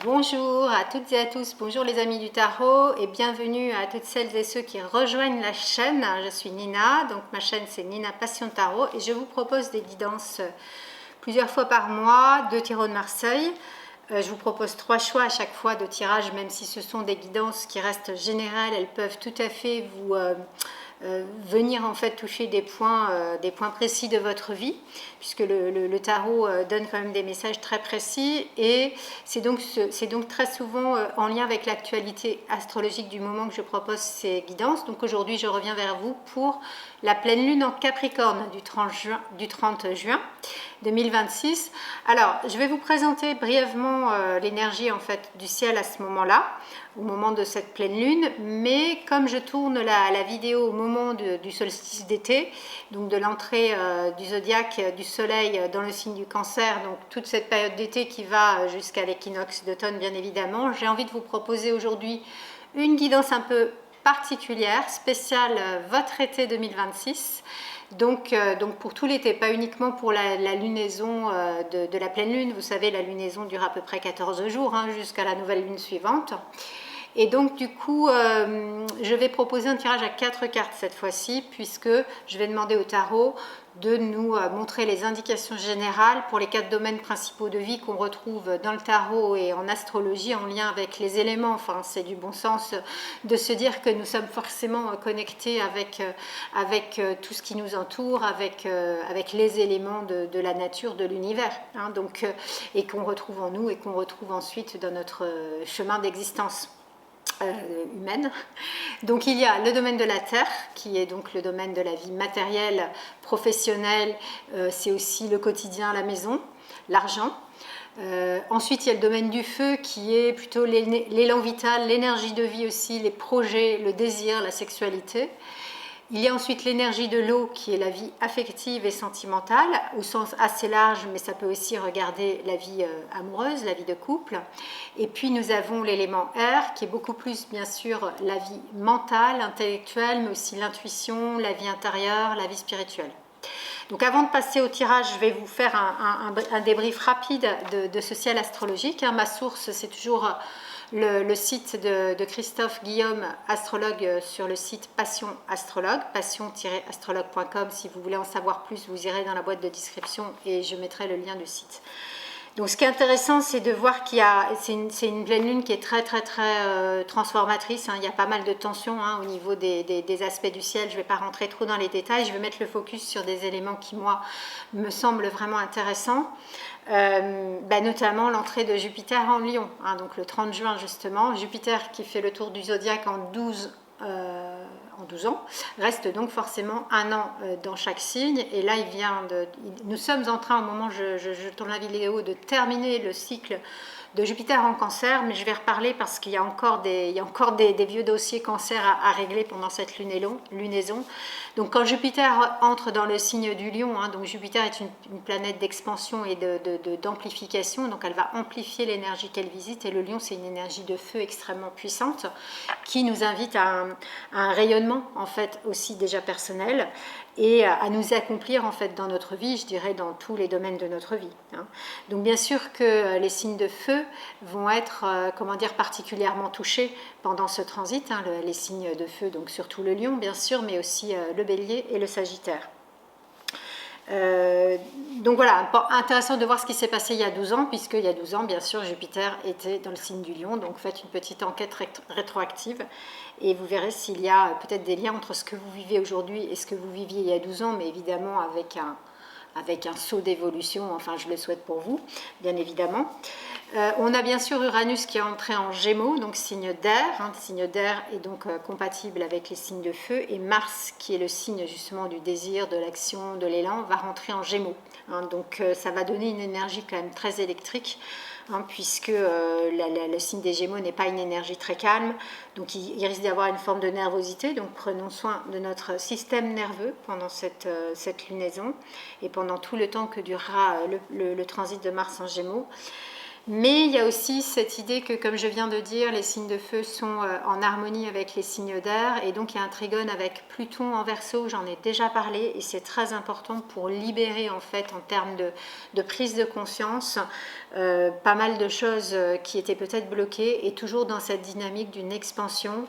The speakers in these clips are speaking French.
Bonjour à toutes et à tous, bonjour les amis du tarot et bienvenue à toutes celles et ceux qui rejoignent la chaîne. Je suis Nina, donc ma chaîne c'est Nina Passion Tarot et je vous propose des guidances plusieurs fois par mois de Tarot de Marseille. Je vous propose 3 choix à chaque fois de tirage, même si ce sont des guidances qui restent générales, elles peuvent tout à fait vous venir en fait toucher des points précis de votre vie, puisque le tarot donne quand même des messages très précis et c'est donc très souvent en lien avec l'actualité astrologique du moment que je propose ces guidances. Donc aujourd'hui je reviens vers vous pour la pleine lune en Capricorne du 30 juin 2026. Alors je vais vous présenter brièvement l'énergie en fait du ciel à ce moment-là, au moment de cette pleine lune, mais comme je tourne la vidéo au moment du solstice d'été, donc de l'entrée du zodiaque du soleil dans le signe du Cancer, donc toute cette période d'été qui va jusqu'à l'équinoxe d'automne bien évidemment, j'ai envie de vous proposer aujourd'hui une guidance un peu particulière, spéciale votre été 2026. Donc pour tout l'été, pas uniquement pour la lunaison de la pleine lune. Vous savez, la lunaison dure à peu près 14 jours jusqu'à la nouvelle lune suivante. Et donc du coup, je vais proposer un tirage à 4 cartes cette fois-ci, puisque je vais demander au tarot de nous montrer les indications générales pour les 4 domaines principaux de vie qu'on retrouve dans le tarot et en astrologie en lien avec les éléments. Enfin, c'est du bon sens de se dire que nous sommes forcément connectés avec tout ce qui nous entoure, avec les éléments de la nature, de l'univers, et qu'on retrouve en nous et qu'on retrouve ensuite dans notre chemin d'existence humaine. Donc il y a le domaine de la terre qui est donc le domaine de la vie matérielle, professionnelle, c'est aussi le quotidien, la maison, l'argent. Ensuite il y a le domaine du feu qui est plutôt l'élan vital, l'énergie de vie aussi, les projets, le désir, la sexualité. Il y a ensuite l'énergie de l'eau qui est la vie affective et sentimentale au sens assez large, mais ça peut aussi regarder la vie amoureuse, la vie de couple. Et puis nous avons l'élément air qui est beaucoup plus bien sûr la vie mentale, intellectuelle, mais aussi l'intuition, la vie intérieure, la vie spirituelle. Donc avant de passer au tirage, je vais vous faire un débrief rapide de ce ciel astrologique. Ma source, c'est toujours le site de Christophe Guillaume, astrologue, sur le site Passion Astrologue, passion-astrologue.com. Si vous voulez en savoir plus, vous irez dans la boîte de description et je mettrai le lien du site. Donc ce qui est intéressant, c'est de voir qu'il y a, c'est une pleine lune qui est très transformatrice. Il y a pas mal de tensions au niveau des aspects du ciel. Je ne vais pas rentrer trop dans les détails. Je vais mettre le focus sur des éléments qui, moi, me semblent vraiment intéressants. Notamment l'entrée de Jupiter en Lion, donc le 30 juin justement. Jupiter qui fait le tour du zodiaque en 12 ans, reste donc forcément un an dans chaque signe. Et là, nous sommes en train, au moment où je tourne la vidéo, de terminer le cycle de Jupiter en Cancer, mais je vais reparler parce qu'il y a encore des vieux dossiers Cancer à régler pendant cette lunaison. Donc quand Jupiter entre dans le signe du Lion, donc Jupiter est une planète d'expansion et d'amplification, donc elle va amplifier l'énergie qu'elle visite, et le Lion c'est une énergie de feu extrêmement puissante qui nous invite à un rayonnement en fait aussi déjà personnel et à nous accomplir en fait dans notre vie, je dirais dans tous les domaines de notre vie. Donc bien sûr que les signes de feu vont être particulièrement touchés pendant ce transit, les signes de feu, donc surtout le Lion bien sûr, mais aussi le Bélier et le Sagittaire. Donc voilà, intéressant de voir ce qui s'est passé il y a 12 ans, puisqu'il y a 12 ans, bien sûr, Jupiter était dans le signe du Lion, donc faites une petite enquête rétroactive et vous verrez s'il y a peut-être des liens entre ce que vous vivez aujourd'hui et ce que vous viviez il y a 12 ans, mais évidemment avec un saut d'évolution, enfin je le souhaite pour vous, bien évidemment. On a bien sûr Uranus qui est entré en Gémeaux, donc signe d'air. Signe d'air est donc compatible avec les signes de feu. Et Mars, qui est le signe justement du désir, de l'action, de l'élan, va rentrer en Gémeaux. Donc ça va donner une énergie quand même très électrique, puisque le signe des Gémeaux n'est pas une énergie très calme. Donc il risque d'y avoir une forme de nervosité. Donc prenons soin de notre système nerveux pendant cette lunaison et pendant tout le temps que durera le transit de Mars en Gémeaux. Mais il y a aussi cette idée que, comme je viens de dire, les signes de feu sont en harmonie avec les signes d'air, et donc il y a un trigone avec Pluton en Verseau, j'en ai déjà parlé, et c'est très important pour libérer en fait en termes de prise de conscience pas mal de choses qui étaient peut-être bloquées, et toujours dans cette dynamique d'une expansion,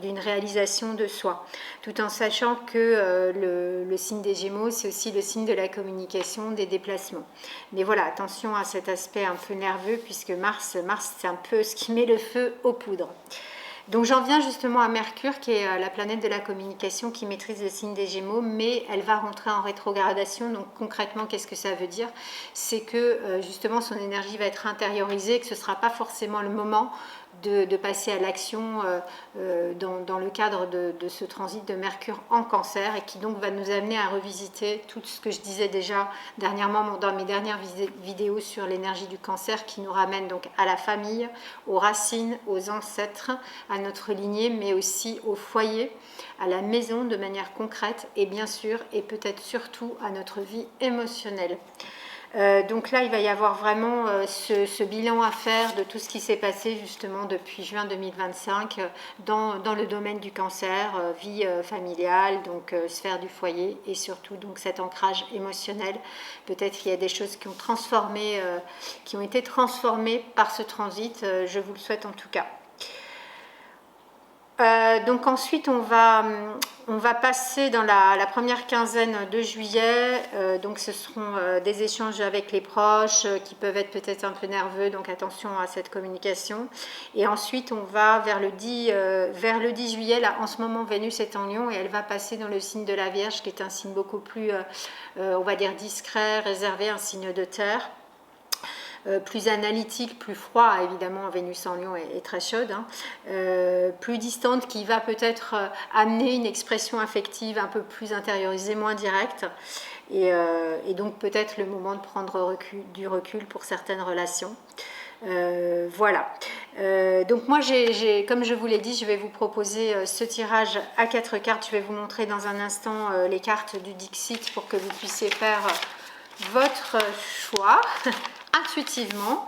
d'une réalisation de soi, tout en sachant que le signe des Gémeaux, c'est aussi le signe de la communication, des déplacements. Mais voilà, attention à cet aspect un peu nerveux, puisque Mars c'est un peu ce qui met le feu aux poudres. Donc j'en viens justement à Mercure, qui est la planète de la communication, qui maîtrise le signe des Gémeaux, mais elle va rentrer en rétrogradation. Donc concrètement, qu'est-ce que ça veut dire? C'est que justement son énergie va être intériorisée, et que ce ne sera pas forcément le moment de passer à l'action dans le cadre de ce transit de Mercure en Cancer, et qui donc va nous amener à revisiter tout ce que je disais déjà dernièrement dans mes dernières vidéos sur l'énergie du Cancer, qui nous ramène donc à la famille, aux racines, aux ancêtres, à notre lignée, mais aussi au foyer, à la maison de manière concrète, et bien sûr, et peut-être surtout, à notre vie émotionnelle. Donc là, il va y avoir vraiment ce bilan à faire de tout ce qui s'est passé justement depuis juin 2025 dans le domaine du cancer, vie familiale, donc sphère du foyer, et surtout donc cet ancrage émotionnel. Peut-être qu'il y a des choses qui ont été transformées par ce transit, je vous le souhaite en tout cas. Donc ensuite on va passer dans la première quinzaine de juillet, donc ce seront des échanges avec les proches qui peuvent être peut-être un peu nerveux, donc attention à cette communication. Et ensuite on va vers le 10 juillet, là en ce moment Vénus est en Lion, et elle va passer dans le signe de la Vierge, qui est un signe beaucoup plus on va dire discret, réservé, un signe de terre. Plus analytique, plus froid, évidemment Vénus en Lion est très chaude, hein, plus distante, qui va peut-être amener une expression affective un peu plus intériorisée, moins directe, et donc peut-être le moment de prendre du recul pour certaines relations. Voilà. Donc moi, comme je vous l'ai dit, je vais vous proposer ce tirage à 4 cartes. Je vais vous montrer dans un instant les cartes du Dixit pour que vous puissiez faire votre choix intuitivement.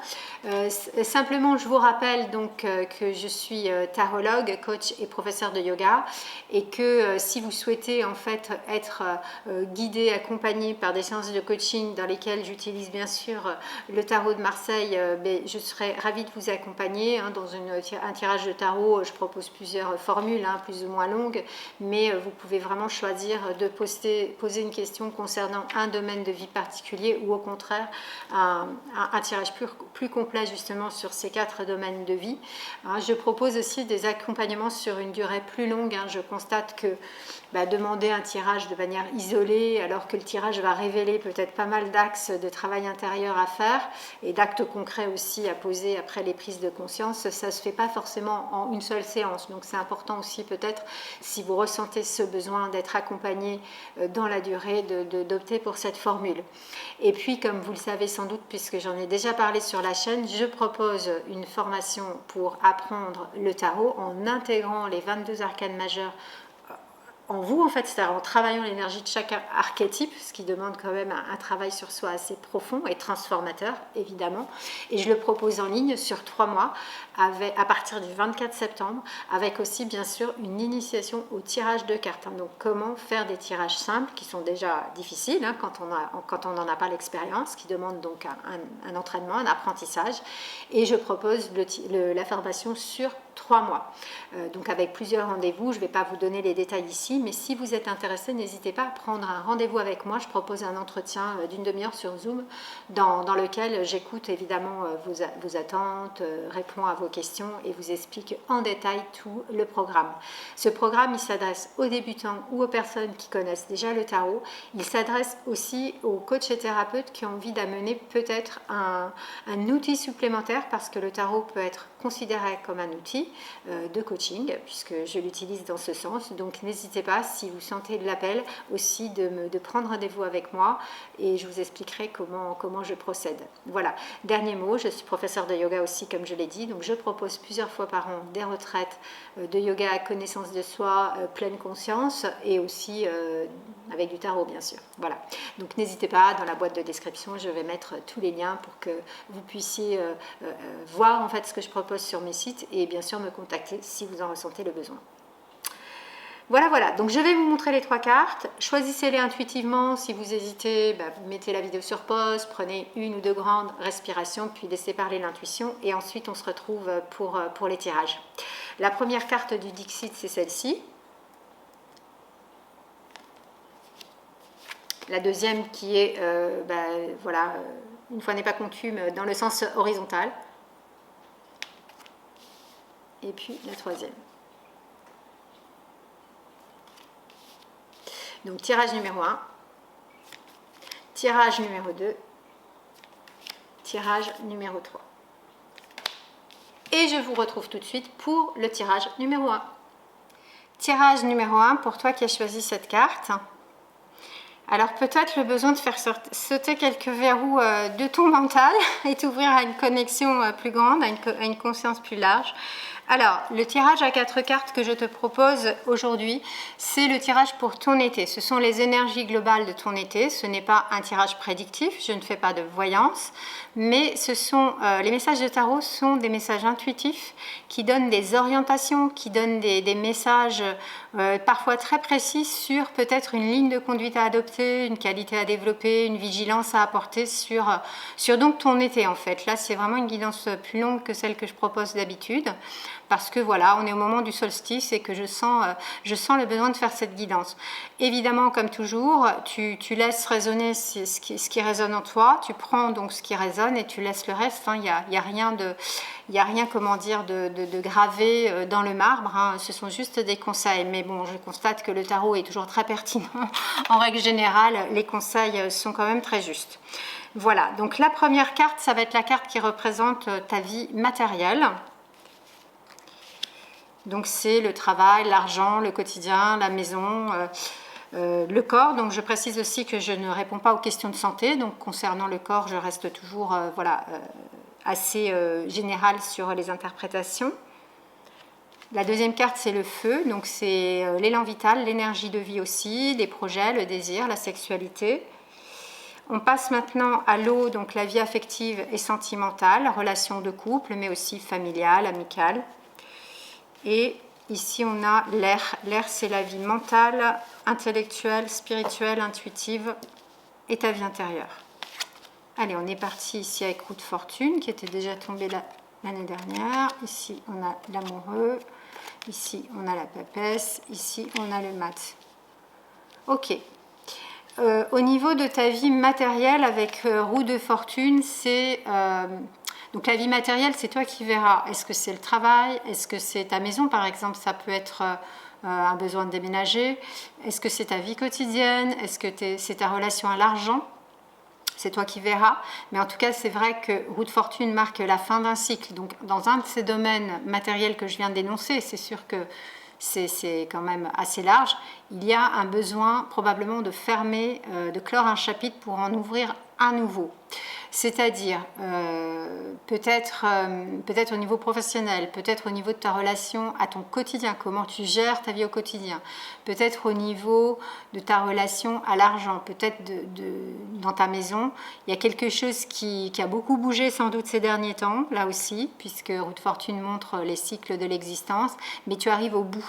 Simplement, je vous rappelle donc que je suis tarologue, coach et professeur de yoga, et que si vous souhaitez en fait être guidé, accompagné par des séances de coaching dans lesquelles j'utilise bien sûr le tarot de Marseille, je serais ravie de vous accompagner. Dans un tirage de tarot, je propose plusieurs formules, plus ou moins longues, mais vous pouvez vraiment choisir de poser une question concernant un domaine de vie particulier, ou au contraire un tirage plus complet justement sur ces 4 domaines de vie. Je propose aussi des accompagnements sur une durée plus longue. Je constate que demander un tirage de manière isolée, alors que le tirage va révéler peut-être pas mal d'axes de travail intérieur à faire, et d'actes concrets aussi à poser après les prises de conscience, ça ne se fait pas forcément en une seule séance. Donc c'est important aussi, peut-être, si vous ressentez ce besoin d'être accompagné dans la durée, d'opter pour cette formule. Et puis, comme vous le savez sans doute, puisque j'en ai déjà parlé sur la chaîne, je propose une formation pour apprendre le tarot en intégrant les 22 arcanes majeures en vous, en fait, c'est-à-dire en travaillant l'énergie de chaque archétype, ce qui demande quand même un travail sur soi assez profond et transformateur, évidemment. Et je le propose en ligne sur 3 mois, à partir du 24 septembre, avec aussi, bien sûr, une initiation au tirage de cartes. Donc, comment faire des tirages simples, qui sont déjà difficiles quand on n'en a pas l'expérience, qui demandent donc un entraînement, un apprentissage. Et je propose la formation sur 3 mois. Donc avec plusieurs rendez-vous, je ne vais pas vous donner les détails ici, mais si vous êtes intéressé, n'hésitez pas à prendre un rendez-vous avec moi. Je propose un entretien d'une demi-heure sur Zoom, dans lequel j'écoute évidemment vos attentes, réponds à vos questions et vous explique en détail tout le programme. Ce programme, il s'adresse aux débutants ou aux personnes qui connaissent déjà le tarot. Il s'adresse aussi aux coachs et thérapeutes qui ont envie d'amener peut-être un outil supplémentaire, parce que le tarot peut être considérer comme un outil de coaching, puisque je l'utilise dans ce sens. Donc n'hésitez pas, si vous sentez de l'appel, aussi de prendre rendez-vous avec moi et je vous expliquerai comment je procède. Voilà, dernier mot, je suis professeure de yoga aussi, comme je l'ai dit, donc je propose plusieurs fois par an des retraites de yoga à connaissance de soi, pleine conscience, et aussi avec du tarot, bien sûr. Voilà, donc n'hésitez pas, dans la boîte de description, je vais mettre tous les liens pour que vous puissiez voir en fait ce que je propose sur mes sites et bien sûr me contacter si vous en ressentez le besoin. Voilà, donc je vais vous montrer les 3 cartes. Choisissez-les intuitivement. Si vous hésitez, vous mettez la vidéo sur pause, prenez 1 ou 2 grandes respirations, puis laissez parler l'intuition et ensuite on se retrouve pour les tirages. La première carte du Dixit, c'est celle-ci. La deuxième qui est, une fois n'est pas coutume, dans le sens horizontal. Et puis la troisième. Donc tirage numéro 1, tirage numéro 2, tirage numéro 3. Et je vous retrouve tout de suite pour le tirage numéro 1. Tirage numéro 1 pour toi qui as choisi cette carte. Alors peut-être le besoin de faire sauter quelques verrous de ton mental et t'ouvrir à une connexion plus grande, à une conscience plus large. Alors, le tirage à 4 cartes que je te propose aujourd'hui, c'est le tirage pour ton été. Ce sont les énergies globales de ton été. Ce n'est pas un tirage prédictif, je ne fais pas de voyance, mais les messages de tarot sont des messages intuitifs qui donnent des orientations, qui donnent des messages parfois très précis sur peut-être une ligne de conduite à adopter, une qualité à développer, une vigilance à apporter sur donc ton été en fait. Là, c'est vraiment une guidance plus longue que celle que je propose d'habitude. Parce que voilà, on est au moment du solstice et que je sens le besoin de faire cette guidance. Évidemment, comme toujours, tu laisses résonner ce qui résonne en toi, tu prends donc ce qui résonne et tu laisses le reste. Il n'y a rien comment dire, de gravé dans le marbre, hein. Ce sont juste des conseils. Mais bon, je constate que le tarot est toujours très pertinent. En règle générale, les conseils sont quand même très justes. Voilà, donc la première carte, ça va être la carte qui représente ta vie matérielle. Donc c'est le travail, l'argent, le quotidien, la maison, le corps. Donc je précise aussi que je ne réponds pas aux questions de santé. Donc concernant le corps, je reste toujours assez générale sur les interprétations. La deuxième carte, c'est le feu. Donc c'est l'élan vital, l'énergie de vie aussi, les projets, le désir, la sexualité. On passe maintenant à l'eau, donc la vie affective et sentimentale, relations de couple, mais aussi familiale, amicale. Et ici, on a l'air. L'air, c'est la vie mentale, intellectuelle, spirituelle, intuitive et ta vie intérieure. Allez, on est parti ici avec Roue de Fortune, qui était déjà tombée l'année dernière. Ici, on a l'amoureux. Ici, on a la papesse. Ici, on a le mat. Ok. Au niveau de ta vie matérielle, avec Roue de Fortune, c'est... Donc la vie matérielle, c'est toi qui verras. Est-ce que c'est le travail? Est-ce que c'est ta maison, par exemple? Ça peut être un besoin de déménager. Est-ce que c'est ta vie quotidienne? Est-ce que c'est ta relation à l'argent? C'est toi qui verras. Mais en tout cas, c'est vrai que Roue de Fortune marque la fin d'un cycle. Donc dans un de ces domaines matériels que je viens d'énoncer, c'est sûr que c'est quand même assez large, il y a un besoin probablement de fermer, de clore un chapitre pour en ouvrir un nouveau. C'est-à-dire peut-être au niveau professionnel, peut-être au niveau de ta relation à ton quotidien, comment tu gères ta vie au quotidien, peut-être au niveau de ta relation à l'argent, peut-être dans ta maison. Il y a quelque chose qui a beaucoup bougé sans doute ces derniers temps, là aussi, puisque Roue de Fortune montre les cycles de l'existence, mais tu arrives au bout.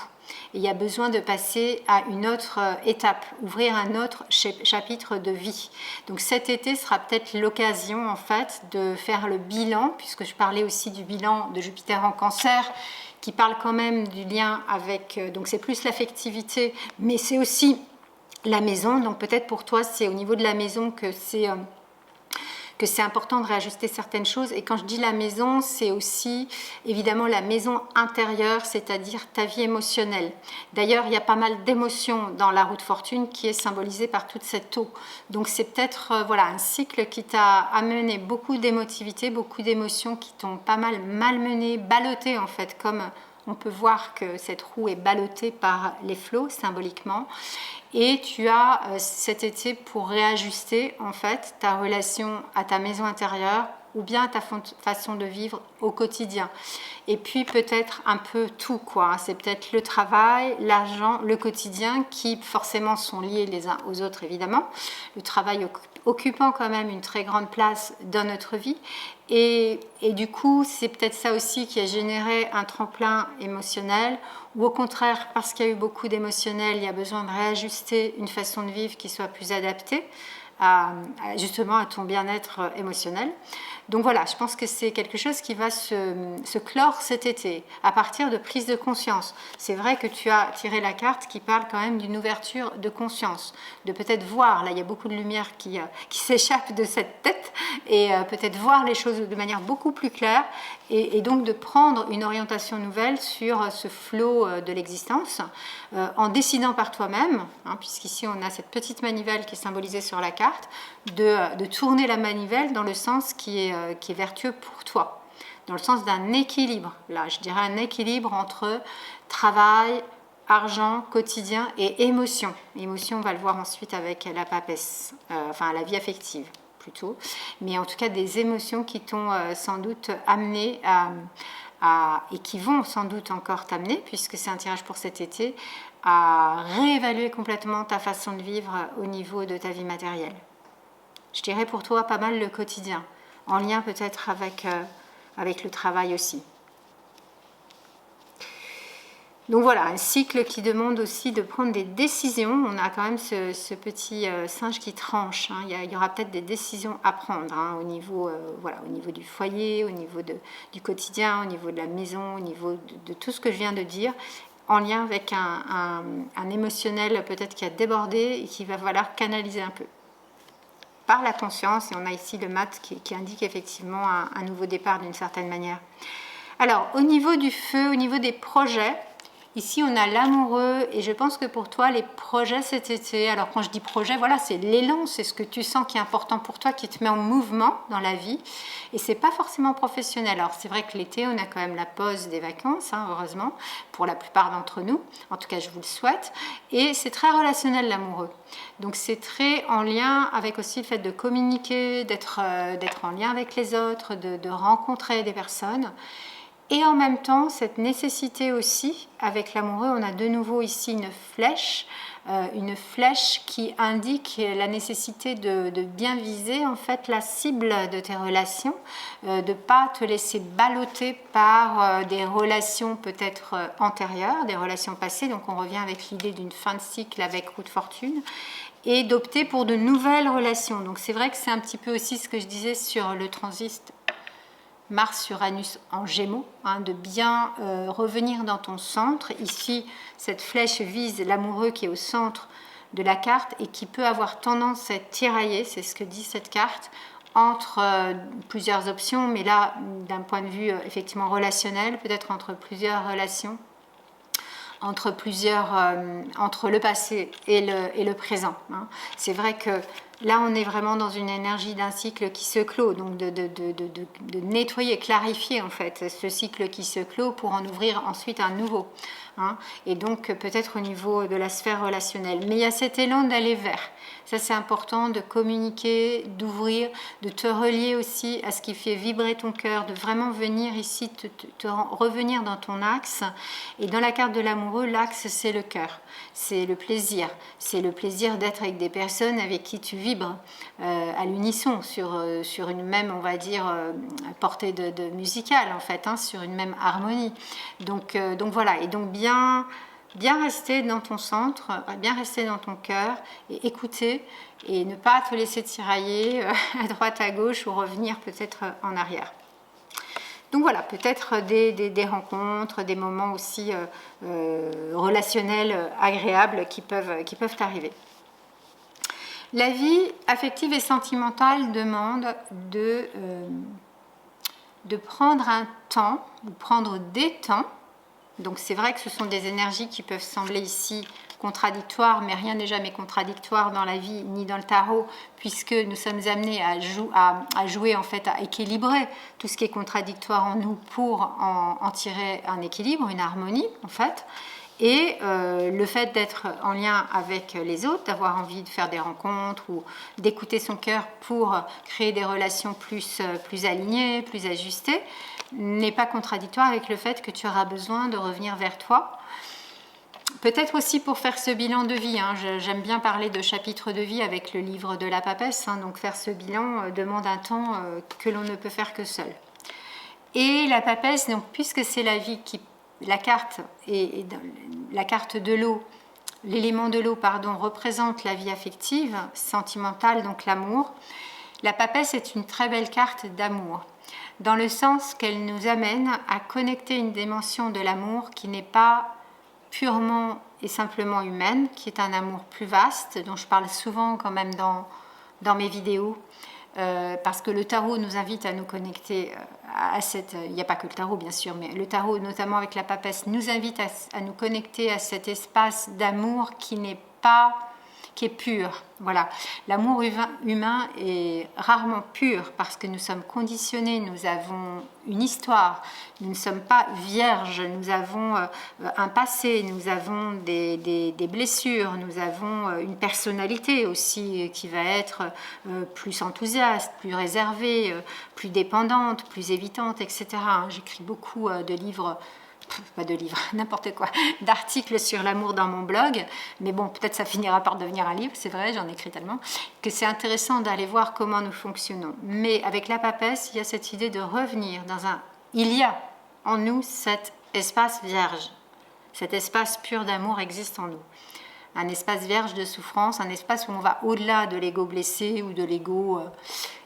Et il y a besoin de passer à une autre étape, ouvrir un autre chapitre de vie. Donc cet été sera peut-être l'occasion en fait de faire le bilan, puisque je parlais aussi du bilan de Jupiter en Cancer, qui parle quand même du lien avec, donc c'est plus l'affectivité, mais c'est aussi la maison. Donc peut-être pour toi c'est au niveau de la maison que que c'est important de réajuster certaines choses. Et quand je dis la maison, c'est aussi évidemment la maison intérieure, c'est-à-dire ta vie émotionnelle. D'ailleurs, il y a pas mal d'émotions dans la roue de fortune qui est symbolisée par toute cette eau. Donc c'est peut-être voilà, un cycle qui t'a amené beaucoup d'émotivité, beaucoup d'émotions qui t'ont pas mal malmené, ballotté en fait, comme on peut voir que cette roue est ballottée par les flots symboliquement. Et tu as cet été pour réajuster en fait ta relation à ta maison intérieure ou bien à ta façon de vivre au quotidien. Et puis peut-être un peu tout, quoi. C'est peut-être le travail, l'argent, le quotidien qui forcément sont liés les uns aux autres évidemment. Le travail occupant quand même une très grande place dans notre vie. Et du coup, c'est peut-être ça aussi qui a généré un tremplin émotionnel, ou au contraire, parce qu'il y a eu beaucoup d'émotionnel, il y a besoin de réajuster une façon de vivre qui soit plus adaptée justement à ton bien-être émotionnel. Donc voilà, je pense que c'est quelque chose qui va se clore cet été, à partir de prise de conscience. C'est vrai que tu as tiré la carte qui parle quand même d'une ouverture de conscience, de peut-être voir, là il y a beaucoup de lumière qui s'échappe de cette tête, et peut-être voir les choses de manière beaucoup plus claire, et donc de prendre une orientation nouvelle sur ce flot de l'existence, en décidant par toi-même, hein, puisqu'ici on a cette petite manivelle qui est symbolisée sur la carte, de tourner la manivelle dans le sens qui est vertueux pour toi, dans le sens d'un équilibre. Là, je dirais un équilibre entre travail, argent, quotidien et émotion. Émotion, on va le voir ensuite avec la papesse, enfin la vie affective plutôt, mais en tout cas des émotions qui t'ont sans doute amené et qui vont sans doute encore t'amener, puisque c'est un tirage pour cet été, à réévaluer complètement ta façon de vivre au niveau de ta vie matérielle. Je dirais pour toi pas mal le quotidien, en lien peut-être avec le travail aussi. Donc voilà, un cycle qui demande aussi de prendre des décisions. On a quand même ce petit singe qui tranche, hein. Il y aura peut-être des décisions à prendre, hein, au niveau du foyer, au niveau du quotidien, au niveau de la maison, au niveau de tout ce que je viens de dire, en lien avec un émotionnel peut-être qui a débordé et qu'il va falloir canaliser un peu par la conscience. Et on a ici le mat qui indique effectivement un nouveau départ d'une certaine manière. Alors, au niveau du feu, au niveau des projets, ici on a l'amoureux, et je pense que pour toi les projets cet été, alors quand je dis projet, voilà, c'est l'élan, c'est ce que tu sens qui est important pour toi, qui te met en mouvement dans la vie, et c'est pas forcément professionnel. Alors c'est vrai que l'été on a quand même la pause des vacances, hein, heureusement pour la plupart d'entre nous, en tout cas je vous le souhaite, et c'est très relationnel l'amoureux, donc c'est très en lien avec aussi le fait de communiquer, d'être en lien avec les autres, de rencontrer des personnes. Et en même temps, cette nécessité aussi, avec l'amoureux, on a de nouveau ici une flèche qui indique la nécessité de bien viser en fait la cible de tes relations, de ne pas te laisser balloter par des relations peut-être antérieures, des relations passées. Donc on revient avec l'idée d'une fin de cycle avec roue de fortune, et d'opter pour de nouvelles relations. Donc c'est vrai que c'est un petit peu aussi ce que je disais sur le transit Mars-Uranus en Gémeaux, hein, de bien revenir dans ton centre. Ici, cette flèche vise l'amoureux qui est au centre de la carte et qui peut avoir tendance à être tiraillé, c'est ce que dit cette carte, entre plusieurs options, mais là, d'un point de vue effectivement relationnel, peut-être entre plusieurs relations, entre le passé et le présent, hein. C'est vrai que là, on est vraiment dans une énergie d'un cycle qui se clôt, donc de nettoyer, clarifier en fait ce cycle qui se clôt pour en ouvrir ensuite un nouveau, hein. Et donc peut-être au niveau de la sphère relationnelle. Mais il y a cet élan d'aller vers. Ça, c'est important de communiquer, d'ouvrir, de te relier aussi à ce qui fait vibrer ton cœur, de vraiment venir ici, revenir dans ton axe. Et dans la carte de l'amoureux, l'axe, c'est le cœur, c'est le plaisir d'être avec des personnes avec qui tu vibres à l'unisson, sur une même, on va dire, portée de musicale, en fait, hein, sur une même harmonie. Donc voilà, et donc bien rester dans ton centre, bien rester dans ton cœur et écouter, et ne pas te laisser tirailler à droite, à gauche, ou revenir peut-être en arrière. Donc voilà, peut-être des rencontres, des moments aussi relationnels agréables qui peuvent arriver. La vie affective et sentimentale demande de prendre un temps, ou prendre des temps. Donc c'est vrai que ce sont des énergies qui peuvent sembler ici contradictoires, mais rien n'est jamais contradictoire dans la vie ni dans le tarot, puisque nous sommes amenés à jouer, en fait, à équilibrer tout ce qui est contradictoire en nous pour en tirer un équilibre, une harmonie en fait. Et le fait d'être en lien avec les autres, d'avoir envie de faire des rencontres ou d'écouter son cœur pour créer des relations plus alignées, plus ajustées, n'est pas contradictoire avec le fait que tu auras besoin de revenir vers toi. Peut-être aussi pour faire ce bilan de vie. J'aime bien parler de chapitre de vie avec le livre de la papesse. Donc faire ce bilan demande un temps que l'on ne peut faire que seul. Et la papesse, donc, puisque c'est la vie qui... La carte la carte de l'eau, l'élément de l'eau, pardon, représente la vie affective, sentimentale, donc l'amour. La papesse est une très belle carte d'amour, dans le sens qu'elle nous amène à connecter une dimension de l'amour qui n'est pas purement et simplement humaine, qui est un amour plus vaste, dont je parle souvent quand même dans mes vidéos, parce que le tarot nous invite à nous connecter à cette... Il n'y a pas que le tarot, bien sûr, mais le tarot, notamment avec la papesse, nous invite à nous connecter à cet espace d'amour qui n'est pas... qui est pur. Voilà. L'amour humain est rarement pur parce que nous sommes conditionnés, nous avons une histoire, nous ne sommes pas vierges, nous avons un passé, nous avons des blessures, nous avons une personnalité aussi qui va être plus enthousiaste, plus réservée, plus dépendante, plus évitante, etc. J'écris beaucoup de livres, pas de livres, n'importe quoi, d'articles sur l'amour dans mon blog, mais bon, peut-être ça finira par devenir un livre, c'est vrai, j'en écris tellement, que c'est intéressant d'aller voir comment nous fonctionnons. Mais avec la papesse, il y a cette idée de revenir dans un... Il y a en nous cet espace vierge, cet espace pur d'amour existe en nous. Un espace vierge de souffrance, un espace où on va au-delà de l'ego blessé ou de l'ego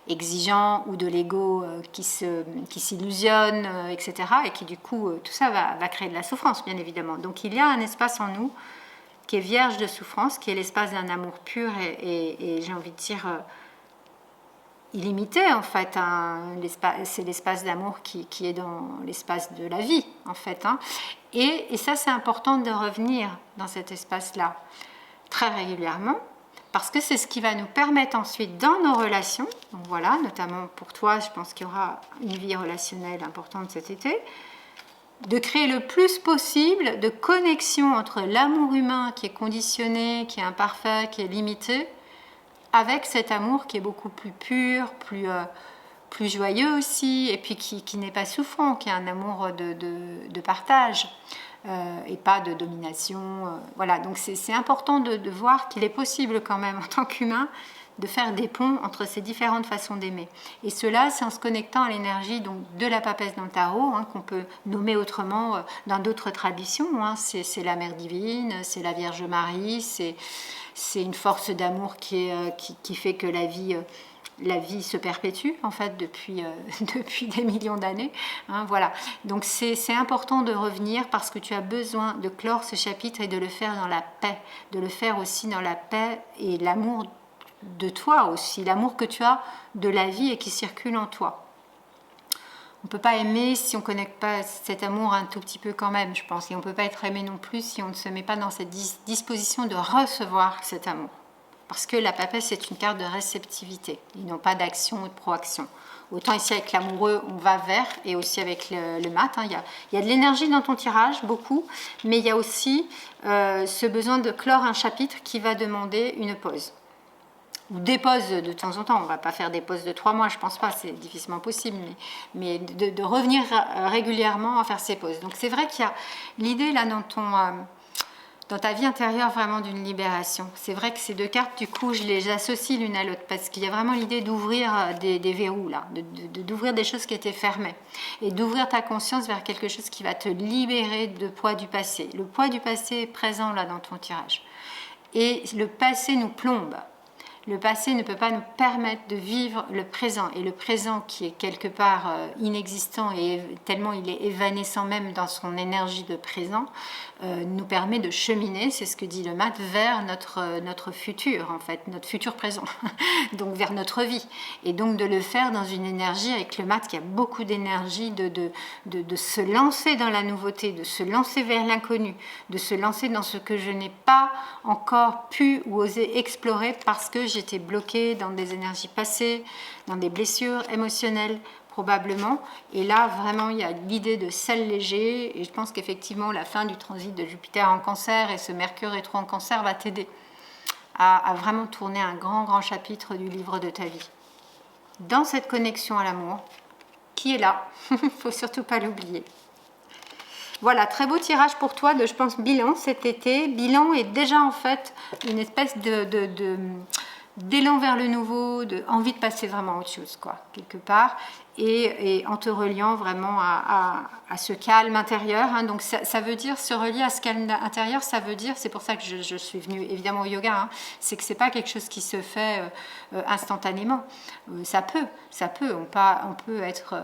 exigeant ou de l'ego qui s'illusionne, etc. Et qui du coup, tout ça va créer de la souffrance, bien évidemment. Donc il y a un espace en nous qui est vierge de souffrance, qui est l'espace d'un amour pur et j'ai envie de dire illimité en fait. C'est l'espace d'amour qui est dans l'espace de la vie en fait. Et ça c'est important de revenir dans cet espace-là très régulièrement, parce que c'est ce qui va nous permettre ensuite dans nos relations, donc voilà, notamment pour toi, je pense qu'il y aura une vie relationnelle importante cet été, de créer le plus possible de connexion entre l'amour humain qui est conditionné, qui est imparfait, qui est limité, avec cet amour qui est beaucoup plus pur, plus joyeux aussi, et puis qui n'est pas souffrant, qui est un amour de partage. Et pas de domination. Voilà, donc c'est important de voir qu'il est possible quand même en tant qu'humain de faire des ponts entre ces différentes façons d'aimer. Et cela, c'est en se connectant à l'énergie donc, de la papesse dans le tarot, qu'on peut nommer autrement dans d'autres traditions. C'est la Mère divine, c'est la Vierge Marie, c'est une force d'amour qui fait que la vie se perpétue en fait depuis des millions d'années. Voilà. Donc c'est important de revenir parce que tu as besoin de clore ce chapitre et de le faire dans la paix, de le faire aussi dans la paix et l'amour de toi aussi, l'amour que tu as de la vie et qui circule en toi. On ne peut pas aimer si on ne connecte pas cet amour un tout petit peu quand même, je pense. Et on ne peut pas être aimé non plus si on ne se met pas dans cette disposition de recevoir cet amour. Parce que la papesse, c'est une carte de réceptivité, et non pas d'action ou de proaction. Autant ici avec l'amoureux, on va vers, et aussi avec le mat. Il y a de l'énergie dans ton tirage, beaucoup, mais il y a aussi ce besoin de clore un chapitre qui va demander une pause. Ou des pauses de temps en temps. On ne va pas faire des pauses de 3 mois, je ne pense pas, c'est difficilement possible, mais de revenir régulièrement à faire ces pauses. Donc c'est vrai qu'il y a l'idée là dans ta vie intérieure vraiment d'une libération. C'est vrai que ces deux cartes, du coup, je les associe l'une à l'autre parce qu'il y a vraiment l'idée d'ouvrir des verrous, là, d'ouvrir des choses qui étaient fermées et d'ouvrir ta conscience vers quelque chose qui va te libérer de poids du passé. Le poids du passé est présent là dans ton tirage. Et le passé nous plombe. Le passé ne peut pas nous permettre de vivre le présent. Et le présent qui est quelque part inexistant et tellement il est évanescent même dans son énergie de présent, nous permet de cheminer, c'est ce que dit le mat, vers notre futur en fait, notre futur présent, donc vers notre vie. Et donc de le faire dans une énergie avec le mat qui a beaucoup d'énergie, de se lancer dans la nouveauté, de se lancer vers l'inconnu, de se lancer dans ce que je n'ai pas encore pu ou osé explorer parce que j'étais bloquée dans des énergies passées, dans des blessures émotionnelles probablement. Et là, vraiment, il y a l'idée de sel léger. Et je pense qu'effectivement, la fin du transit de Jupiter en Cancer et ce Mercure rétro en Cancer va t'aider à vraiment tourner un grand chapitre du livre de ta vie. Dans cette connexion à l'amour, qui est là, il ne faut surtout pas l'oublier. Voilà, très beau tirage pour toi de, je pense, bilan cet été. Bilan est déjà en fait une espèce d'élan vers le nouveau, envie de passer vraiment à autre chose, quoi, quelque part, et en te reliant vraiment à ce calme intérieur. Hein. Donc ça veut dire, se relier à ce calme intérieur, ça veut dire, c'est pour ça que je suis venue évidemment au yoga, hein, c'est que c'est pas quelque chose qui se fait instantanément. Ça peut, on peut être...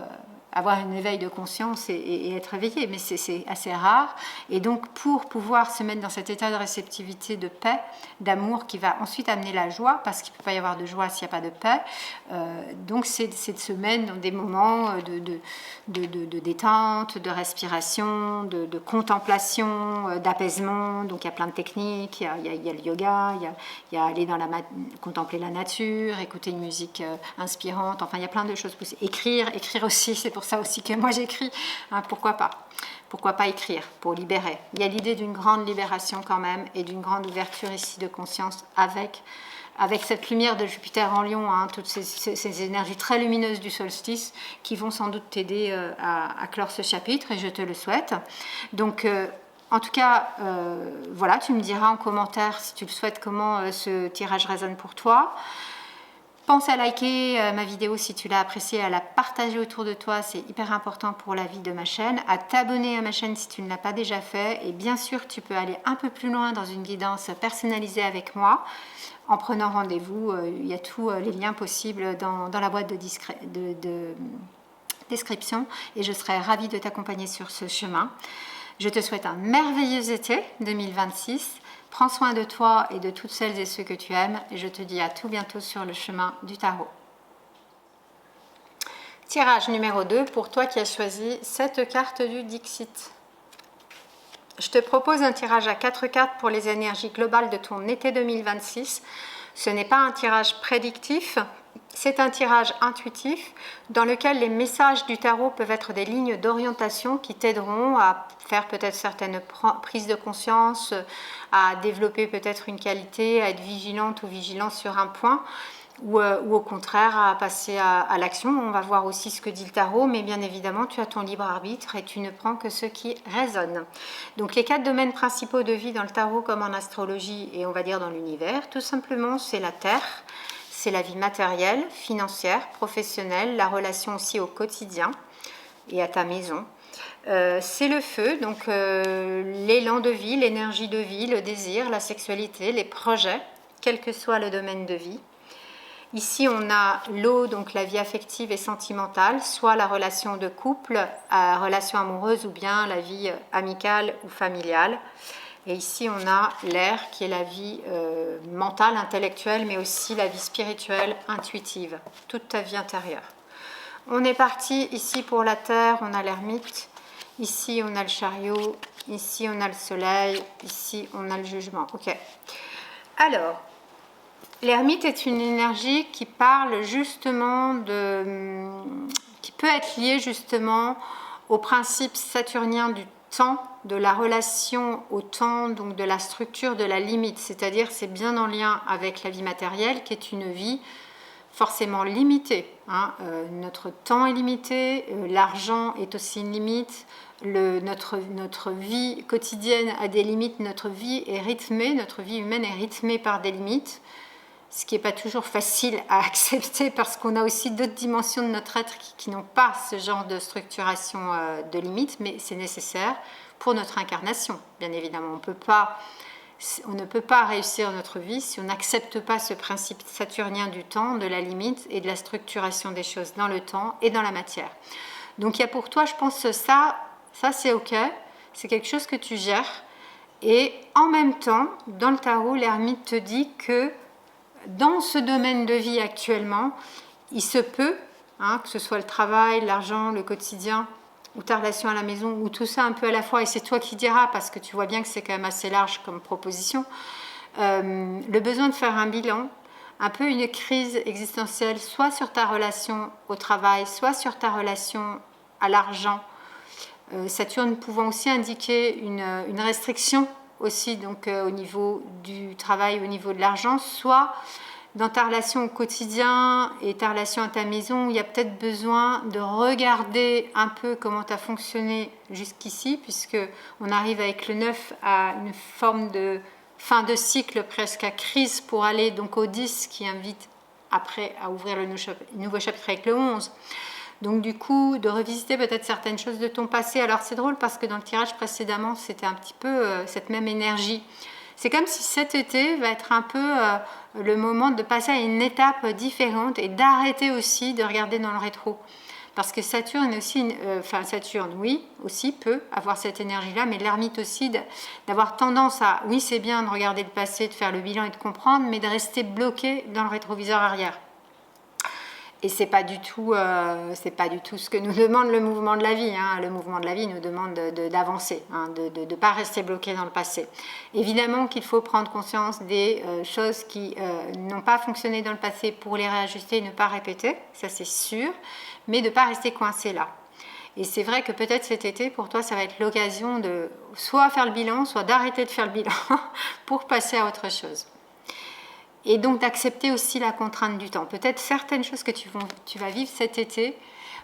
avoir un éveil de conscience et être éveillé, mais c'est assez rare. Et donc, pour pouvoir se mettre dans cet état de réceptivité, de paix, d'amour, qui va ensuite amener la joie, parce qu'il ne peut pas y avoir de joie s'il n'y a pas de paix, donc c'est de se mettre dans des moments de détente, de respiration, de contemplation, d'apaisement. Donc, il y a plein de techniques, il y a le yoga, il y a aller contempler la nature, écouter une musique inspirante, enfin, il y a plein de choses possibles. Écrire aussi, c'est pour ça aussi que moi j'écris, hein, pourquoi pas écrire pour libérer. Il y a l'idée d'une grande libération quand même et d'une grande ouverture ici de conscience avec cette lumière de Jupiter en Lion, hein, toutes ces énergies très lumineuses du solstice qui vont sans doute t'aider à clore ce chapitre, et je te le souhaite. Donc en tout cas, voilà, tu me diras en commentaire si tu le souhaites comment ce tirage résonne pour toi. Pense à liker ma vidéo si tu l'as appréciée, à la partager autour de toi, c'est hyper important pour la vie de ma chaîne, à t'abonner à ma chaîne si tu ne l'as pas déjà fait, et bien sûr tu peux aller un peu plus loin dans une guidance personnalisée avec moi en prenant rendez-vous. Il y a tous les liens possibles dans la boîte de description, et je serai ravie de t'accompagner sur ce chemin. Je te souhaite un merveilleux été 2026. Prends soin de toi et de toutes celles et ceux que tu aimes, et je te dis à tout bientôt sur le chemin du tarot. Tirage numéro 2 pour toi qui as choisi cette carte du Dixit. Je te propose un tirage à 4 cartes pour les énergies globales de ton été 2026. Ce n'est pas un tirage prédictif, c'est un tirage intuitif dans lequel les messages du tarot peuvent être des lignes d'orientation qui t'aideront à faire peut-être certaines prises de conscience, à développer peut-être une qualité, à être vigilante ou vigilant sur un point, ou au contraire à passer à l'action. On va voir aussi ce que dit le tarot, mais bien évidemment tu as ton libre arbitre et tu ne prends que ce qui résonne. Donc les 4 domaines principaux de vie dans le tarot comme en astrologie et on va dire dans l'univers, tout simplement c'est la terre, c'est la vie matérielle, financière, professionnelle, la relation aussi au quotidien et à ta maison. C'est le feu, donc l'élan de vie, l'énergie de vie, le désir, la sexualité, les projets, quel que soit le domaine de vie. Ici, on a l'eau, donc la vie affective et sentimentale, soit la relation de couple, relation amoureuse ou bien la vie amicale ou familiale. Et ici, on a l'air qui est la vie mentale, intellectuelle, mais aussi la vie spirituelle, intuitive, toute ta vie intérieure. On est parti ici pour la terre, on a l'ermite. Ici, on a le chariot. Ici, on a le soleil. Ici, on a le jugement. Ok. Alors, l'ermite est une énergie qui parle justement qui peut être liée justement au principe saturnien du temps, de la relation au temps, donc de la structure de la limite. C'est-à-dire, c'est bien en lien avec la vie matérielle, qui est une vie forcément limitée. Hein. Notre temps est limité, l'argent est aussi une limite, notre vie quotidienne a des limites, notre vie est rythmée, notre vie humaine est rythmée par des limites, ce qui n'est pas toujours facile à accepter parce qu'on a aussi d'autres dimensions de notre être qui n'ont pas ce genre de structuration de limites, mais c'est nécessaire pour notre incarnation, bien évidemment. On ne peut pas On ne peut pas réussir notre vie si on n'accepte pas ce principe saturnien du temps, de la limite et de la structuration des choses dans le temps et dans la matière. Donc il y a pour toi, je pense, ça c'est ok, c'est quelque chose que tu gères. Et en même temps, dans le tarot, l'ermite te dit que dans ce domaine de vie actuellement, il se peut, que ce soit le travail, l'argent, le quotidien, ou ta relation à la maison, ou tout ça un peu à la fois, et c'est toi qui diras, parce que tu vois bien que c'est quand même assez large comme proposition, le besoin de faire un bilan, un peu une crise existentielle, soit sur ta relation au travail, soit sur ta relation à l'argent. Saturne pouvant aussi indiquer une restriction aussi, donc au niveau du travail, au niveau de l'argent, soit dans ta relation au quotidien et ta relation à ta maison, il y a peut-être besoin de regarder un peu comment tu as fonctionné jusqu'ici, puisque on arrive avec le 9 à une forme de fin de cycle, presque à crise, pour aller donc au 10 qui invite après à ouvrir le nouveau chapitre avec le 11. Donc du coup, de revisiter peut-être certaines choses de ton passé. Alors c'est drôle parce que dans le tirage précédemment, c'était un petit peu cette même énergie. C'est comme si cet été va être un peu le moment de passer à une étape différente et d'arrêter aussi de regarder dans le rétro. Parce que Saturne aussi, Saturne, oui, aussi peut avoir cette énergie-là, mais l'ermite aussi d'avoir tendance à, oui, c'est bien de regarder le passé, de faire le bilan et de comprendre, mais de rester bloqué dans le rétroviseur arrière. Et c'est pas du tout ce que nous demande le mouvement de la vie. Le mouvement de la vie nous demande d'avancer, de ne pas rester bloqué dans le passé. Évidemment qu'il faut prendre conscience des choses qui n'ont pas fonctionné dans le passé pour les réajuster et ne pas répéter, ça c'est sûr, mais de ne pas rester coincé là. Et c'est vrai que peut-être cet été, pour toi, ça va être l'occasion de soit faire le bilan, soit d'arrêter de faire le bilan pour passer à autre chose. Et donc d'accepter aussi la contrainte du temps. Peut-être certaines choses que tu vas vivre cet été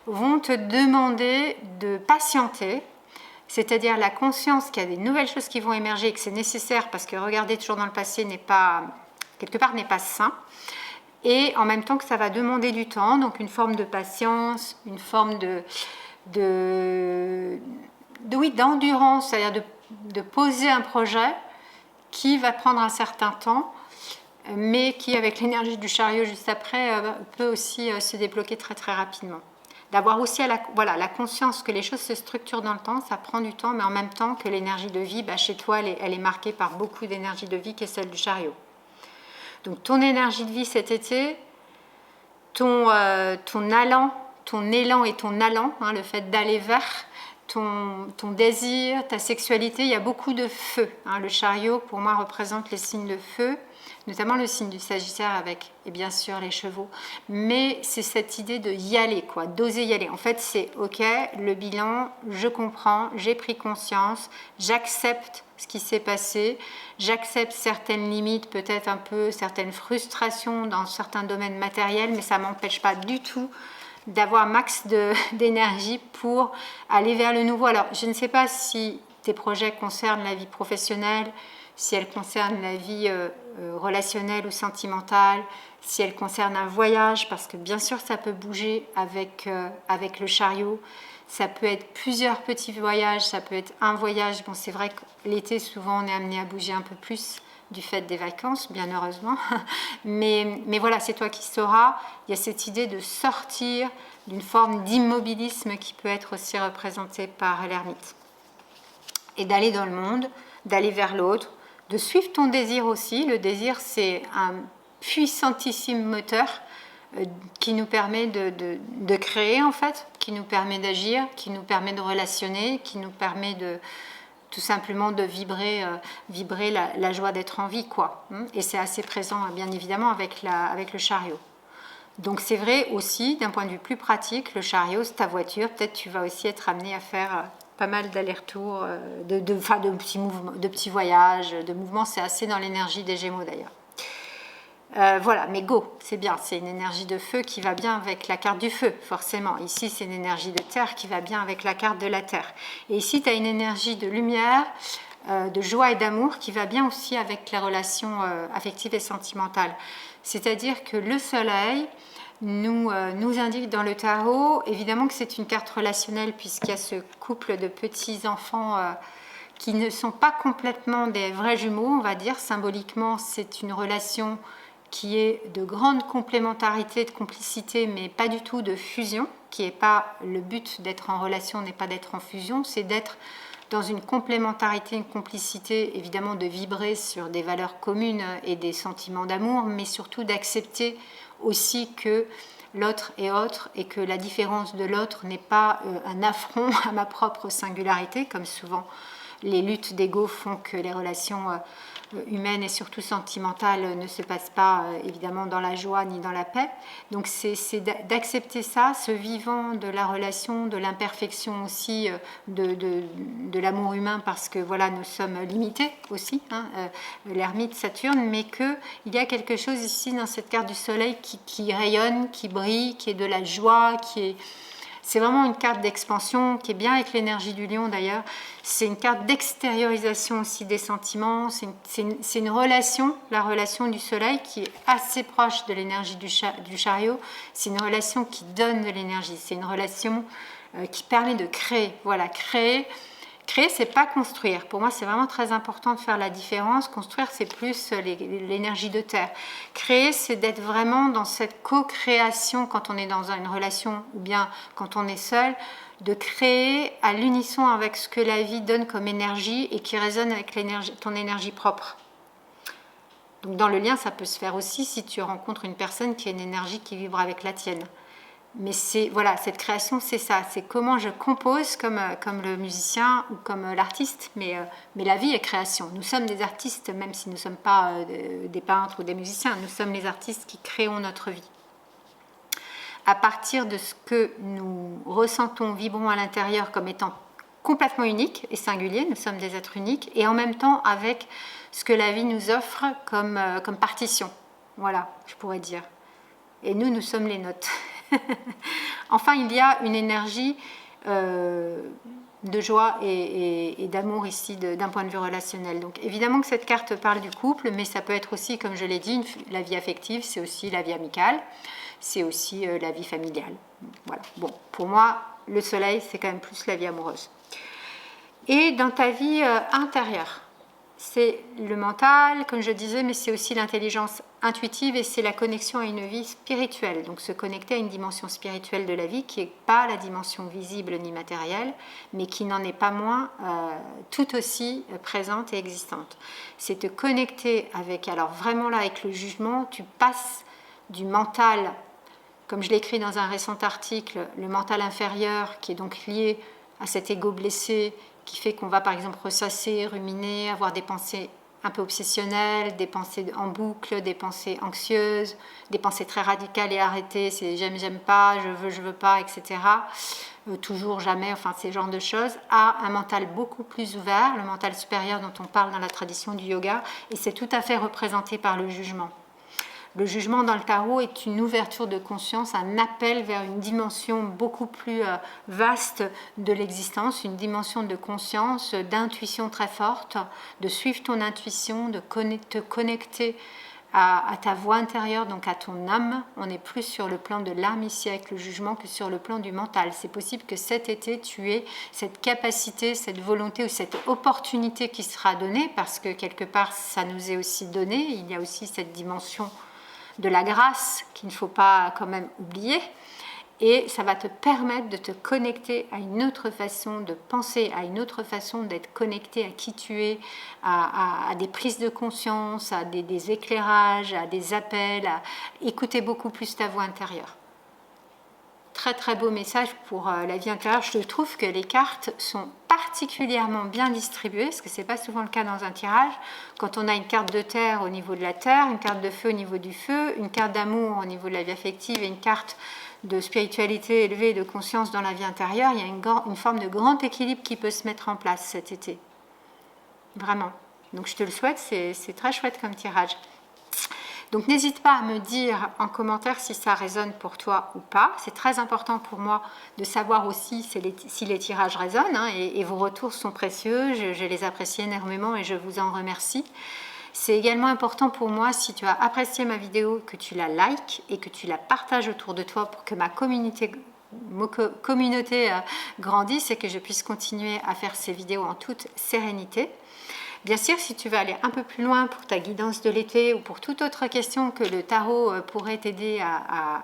vont te demander de patienter, c'est-à-dire la conscience qu'il y a des nouvelles choses qui vont émerger et que c'est nécessaire parce que regarder toujours dans le passé quelque part n'est pas sain. Et en même temps que ça va demander du temps, donc une forme de patience, une forme d'endurance, c'est-à-dire de poser un projet qui va prendre un certain temps, mais qui, avec l'énergie du chariot juste après, peut aussi se débloquer très très rapidement. D'avoir aussi la conscience que les choses se structurent dans le temps, ça prend du temps, mais en même temps que l'énergie de vie, chez toi, elle est marquée par beaucoup d'énergie de vie qui est celle du chariot. Donc ton énergie de vie cet été, ton élan et ton allant, le fait d'aller vers, ton désir, ta sexualité, il y a beaucoup de feu. Le chariot, pour moi, représente les signes de feu, notamment le signe du Sagittaire et bien sûr les chevaux. Mais c'est cette idée de y aller, d'oser y aller. En fait, c'est ok, le bilan, je comprends, j'ai pris conscience, j'accepte ce qui s'est passé, j'accepte certaines limites, peut-être un peu certaines frustrations dans certains domaines matériels, mais ça ne m'empêche pas du tout d'avoir max d'énergie pour aller vers le nouveau. Alors, je ne sais pas si tes projets concernent la vie professionnelle, si elles concernent la vie relationnelle ou sentimentale, si elles concernent un voyage, parce que bien sûr, ça peut bouger avec le chariot. Ça peut être plusieurs petits voyages, ça peut être un voyage. Bon, c'est vrai que l'été, souvent, on est amené à bouger un peu plus du fait des vacances, bien heureusement. Mais voilà, c'est toi qui sauras. Il y a cette idée de sortir d'une forme d'immobilisme qui peut être aussi représentée par l'ermite. Et d'aller dans le monde, d'aller vers l'autre, de suivre ton désir aussi. Le désir, c'est un puissantissime moteur qui nous permet de créer, en fait, qui nous permet d'agir, qui nous permet de relationner, qui nous permet tout simplement de vibrer la joie d'être en vie, Et c'est assez présent, bien évidemment, avec le chariot. Donc c'est vrai aussi, d'un point de vue plus pratique, le chariot, c'est ta voiture. Peut-être tu vas aussi être amené à faire pas mal d'allers-retours, de petits voyages, de mouvements. C'est assez dans l'énergie des Gémeaux d'ailleurs. Voilà, mais go, c'est bien, c'est une énergie de feu qui va bien avec la carte du feu, forcément. Ici, c'est une énergie de terre qui va bien avec la carte de la terre. Et ici, tu as une énergie de lumière, de joie et d'amour qui va bien aussi avec les relations affectives et sentimentales. C'est-à-dire que le soleil nous indique dans le tarot, évidemment que c'est une carte relationnelle puisqu'il y a ce couple de petits-enfants qui ne sont pas complètement des vrais jumeaux, on va dire. Symboliquement, c'est une relation qui est de grande complémentarité, de complicité, mais pas du tout de fusion, qui n'est pas le but d'être en relation, n'est pas d'être en fusion, c'est d'être dans une complémentarité, une complicité, évidemment de vibrer sur des valeurs communes et des sentiments d'amour, mais surtout d'accepter aussi que l'autre est autre et que la différence de l'autre n'est pas un affront à ma propre singularité, comme souvent les luttes d'ego font que les relations humaines et surtout sentimentales ne se passent pas évidemment dans la joie ni dans la paix. Donc c'est d'accepter ça, ce vivant de la relation, de l'imperfection aussi, de l'amour humain, parce que voilà, nous sommes limités aussi, hein, l'ermite Saturne, mais qu'il y a quelque chose ici dans cette carte du soleil qui rayonne, qui brille, qui est de la joie, c'est vraiment une carte d'expansion qui est bien avec l'énergie du lion d'ailleurs. C'est une carte d'extériorisation aussi des sentiments. C'est une relation, la relation du soleil, qui est assez proche de l'énergie du chariot. C'est une relation qui donne de l'énergie. C'est une relation qui permet de créer. Voilà, créer. Créer, c'est pas construire. Pour moi, c'est vraiment très important de faire la différence. Construire, c'est plus l'énergie de terre. Créer, c'est d'être vraiment dans cette co-création quand on est dans une relation ou bien quand on est seul, de créer à l'unisson avec ce que la vie donne comme énergie et qui résonne avec ton énergie propre. Donc dans le lien, ça peut se faire aussi si tu rencontres une personne qui a une énergie qui vibre avec la tienne. Mais c'est voilà, cette création, c'est ça, c'est comment je compose comme le musicien ou comme l'artiste, mais la vie est création. Nous sommes des artistes, même si nous ne sommes pas des peintres ou des musiciens, nous sommes les artistes qui créons notre vie. À partir de ce que nous ressentons, vibrons à l'intérieur comme étant complètement unique et singulier, nous sommes des êtres uniques, et en même temps avec ce que la vie nous offre comme partition. Voilà, je pourrais dire. Et nous sommes les notes. Enfin, il y a une énergie de joie et d'amour ici d'un point de vue relationnel. Donc évidemment que cette carte parle du couple, mais ça peut être aussi, comme je l'ai dit, la vie affective, c'est aussi la vie amicale, c'est aussi la vie familiale. Voilà. Bon, pour moi, le soleil, c'est quand même plus la vie amoureuse. Et dans ta vie intérieure, c'est le mental, comme je disais, mais c'est aussi l'intelligence intuitive et c'est la connexion à une vie spirituelle. Donc se connecter à une dimension spirituelle de la vie qui n'est pas la dimension visible ni matérielle, mais qui n'en est pas moins tout aussi présente et existante. C'est te connecter avec, alors vraiment là avec le jugement, tu passes du mental, comme je l'ai écrit dans un récent article, le mental inférieur qui est donc lié à cet ego blessé, qui fait qu'on va par exemple ressasser, ruminer, avoir des pensées un peu obsessionnelles, des pensées en boucle, des pensées anxieuses, des pensées très radicales et arrêtées, c'est j'aime pas, je veux pas, etc. Toujours, jamais, enfin ces genres de choses, à un mental beaucoup plus ouvert, le mental supérieur dont on parle dans la tradition du yoga, et c'est tout à fait représenté par le jugement. Le jugement dans le tarot est une ouverture de conscience, un appel vers une dimension beaucoup plus vaste de l'existence, une dimension de conscience, d'intuition très forte, de suivre ton intuition, de te connecter à ta voix intérieure, donc à ton âme. On est plus sur le plan de l'âme ici avec le jugement que sur le plan du mental. C'est possible que cet été, tu aies cette capacité, cette volonté ou cette opportunité qui sera donnée, parce que quelque part, ça nous est aussi donné. Il y a aussi cette dimension de la grâce qu'il ne faut pas quand même oublier, et ça va te permettre de te connecter à une autre façon de penser, à une autre façon d'être connecté à qui tu es, à des prises de conscience, à des éclairages, à des appels, à écouter beaucoup plus ta voix intérieure. Très très beau message pour la vie intérieure. Je trouve que les cartes sont particulièrement bien distribuées, parce que ce n'est pas souvent le cas dans un tirage. Quand on a une carte de terre au niveau de la terre, une carte de feu au niveau du feu, une carte d'amour au niveau de la vie affective et une carte de spiritualité élevée et de conscience dans la vie intérieure, il y a une forme de grand équilibre qui peut se mettre en place cet été. Vraiment. Donc je te le souhaite, c'est très chouette comme tirage. Donc n'hésite pas à me dire en commentaire si ça résonne pour toi ou pas. C'est très important pour moi de savoir aussi si les tirages résonnent, hein, et vos retours sont précieux. Je les apprécie énormément et je vous en remercie. C'est également important pour moi, si tu as apprécié ma vidéo, que tu la likes et que tu la partages autour de toi pour que ma communauté communauté grandisse et que je puisse continuer à faire ces vidéos en toute sérénité. Bien sûr, si tu veux aller un peu plus loin pour ta guidance de l'été ou pour toute autre question que le tarot pourrait t'aider à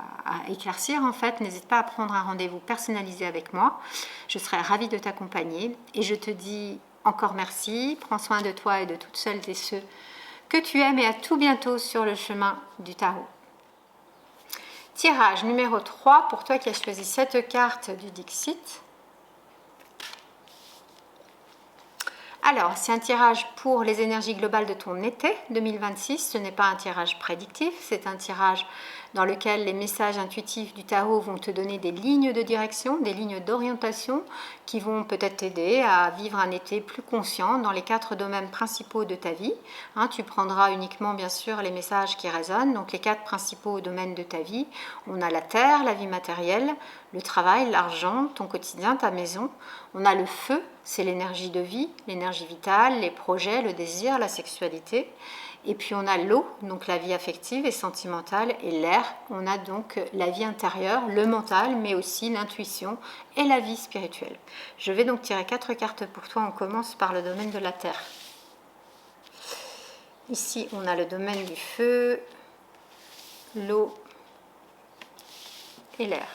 éclaircir, en fait, n'hésite pas à prendre un rendez-vous personnalisé avec moi. Je serai ravie de t'accompagner et je te dis encore merci. Prends soin de toi et de toutes celles et ceux que tu aimes et à tout bientôt sur le chemin du tarot. Tirage numéro 3 pour toi qui as choisi cette carte du Dixit. Alors, c'est un tirage pour les énergies globales de ton été 2026. Ce n'est pas un tirage prédictif, c'est un tirage dans lequel les messages intuitifs du tarot vont te donner des lignes de direction, des lignes d'orientation qui vont peut-être t'aider à vivre un été plus conscient dans les 4 domaines principaux de ta vie. Tu prendras uniquement, bien sûr, les messages qui résonnent, donc les 4 principaux domaines de ta vie. On a la terre, la vie matérielle, le travail, l'argent, ton quotidien, ta maison. On a le feu, c'est l'énergie de vie, l'énergie vitale, les projets, le désir, la sexualité. Et puis on a l'eau, donc la vie affective et sentimentale, et l'air, on a donc la vie intérieure, le mental, mais aussi l'intuition et la vie spirituelle. Je vais donc tirer 4 cartes pour toi. On commence par le domaine de la terre. Ici, on a le domaine du feu, l'eau et l'air.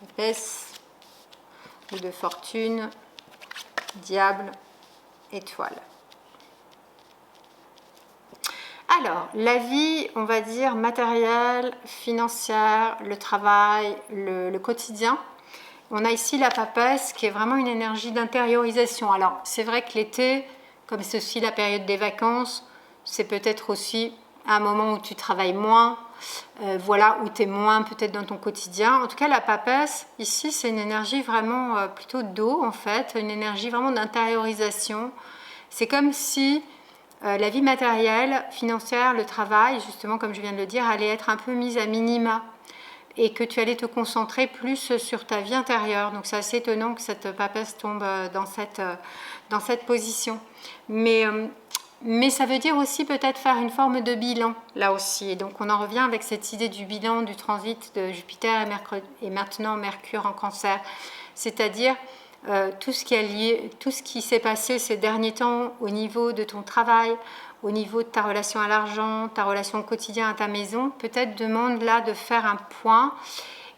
Épesse, de fortune, diable, étoile. Alors, la vie, on va dire matérielle, financière, le travail, le quotidien. On a ici la papesse qui est vraiment une énergie d'intériorisation. Alors, c'est vrai que l'été, comme c'est aussi la période des vacances, c'est peut-être aussi un moment où tu travailles moins, voilà, où tu es moins peut-être dans ton quotidien. En tout cas, la papesse, ici, c'est une énergie vraiment plutôt d'eau, en fait, une énergie vraiment d'intériorisation. C'est comme si la vie matérielle, financière, le travail, justement, comme je viens de le dire, allait être un peu mise à minima et que tu allais te concentrer plus sur ta vie intérieure. Donc, c'est assez étonnant que cette papesse tombe dans cette position. Mais ça veut dire aussi peut-être faire une forme de bilan, là aussi. Et donc, on en revient avec cette idée du bilan du transit de Jupiter et maintenant Mercure en Cancer. C'est-à-dire tout ce qui s'est passé ces derniers temps au niveau de ton travail, au niveau de ta relation à l'argent, ta relation au quotidien à ta maison, peut-être demande là de faire un point.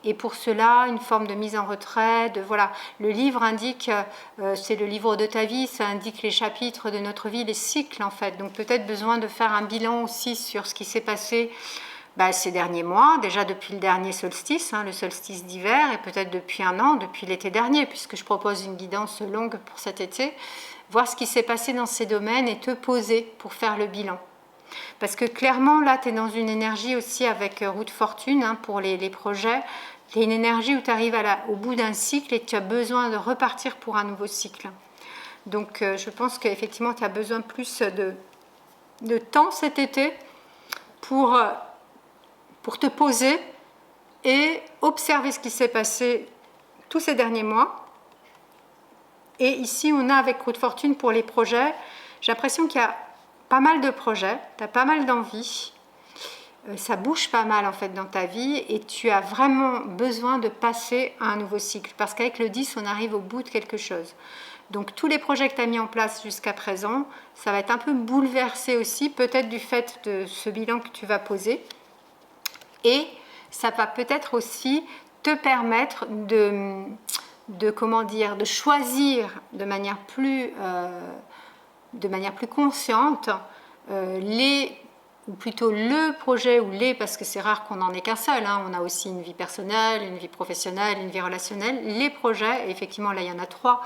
Et pour cela, une forme de mise en retrait, voilà. Le livre indique, c'est le livre de ta vie, ça indique les chapitres de notre vie, les cycles en fait. Donc peut-être besoin de faire un bilan aussi sur ce qui s'est passé ces derniers mois, déjà depuis le dernier solstice, le solstice d'hiver, et peut-être depuis un an, depuis l'été dernier, puisque je propose une guidance longue pour cet été, voir ce qui s'est passé dans ces domaines et te poser pour faire le bilan. Parce que clairement, là, tu es dans une énergie aussi avec roue de fortune pour les projets. Tu as une énergie où tu arrives au bout d'un cycle et tu as besoin de repartir pour un nouveau cycle. Donc, je pense qu'effectivement, tu as besoin plus de temps cet été pour te poser et observer ce qui s'est passé tous ces derniers mois. Et ici, on a avec roue de fortune pour les projets. J'ai l'impression qu'il y a pas mal de projets, tu as pas mal d'envie, ça bouge pas mal en fait dans ta vie et tu as vraiment besoin de passer à un nouveau cycle parce qu'avec le 10, on arrive au bout de quelque chose. Donc tous les projets que tu as mis en place jusqu'à présent, ça va être un peu bouleversé aussi, peut-être du fait de ce bilan que tu vas poser. Et ça va peut-être aussi te permettre de choisir de manière plus consciente ou plutôt le projet ou parce que c'est rare qu'on n'en ait qu'un seul, on a aussi une vie personnelle, une vie professionnelle, une vie relationnelle, les projets, et effectivement là il y en a 3,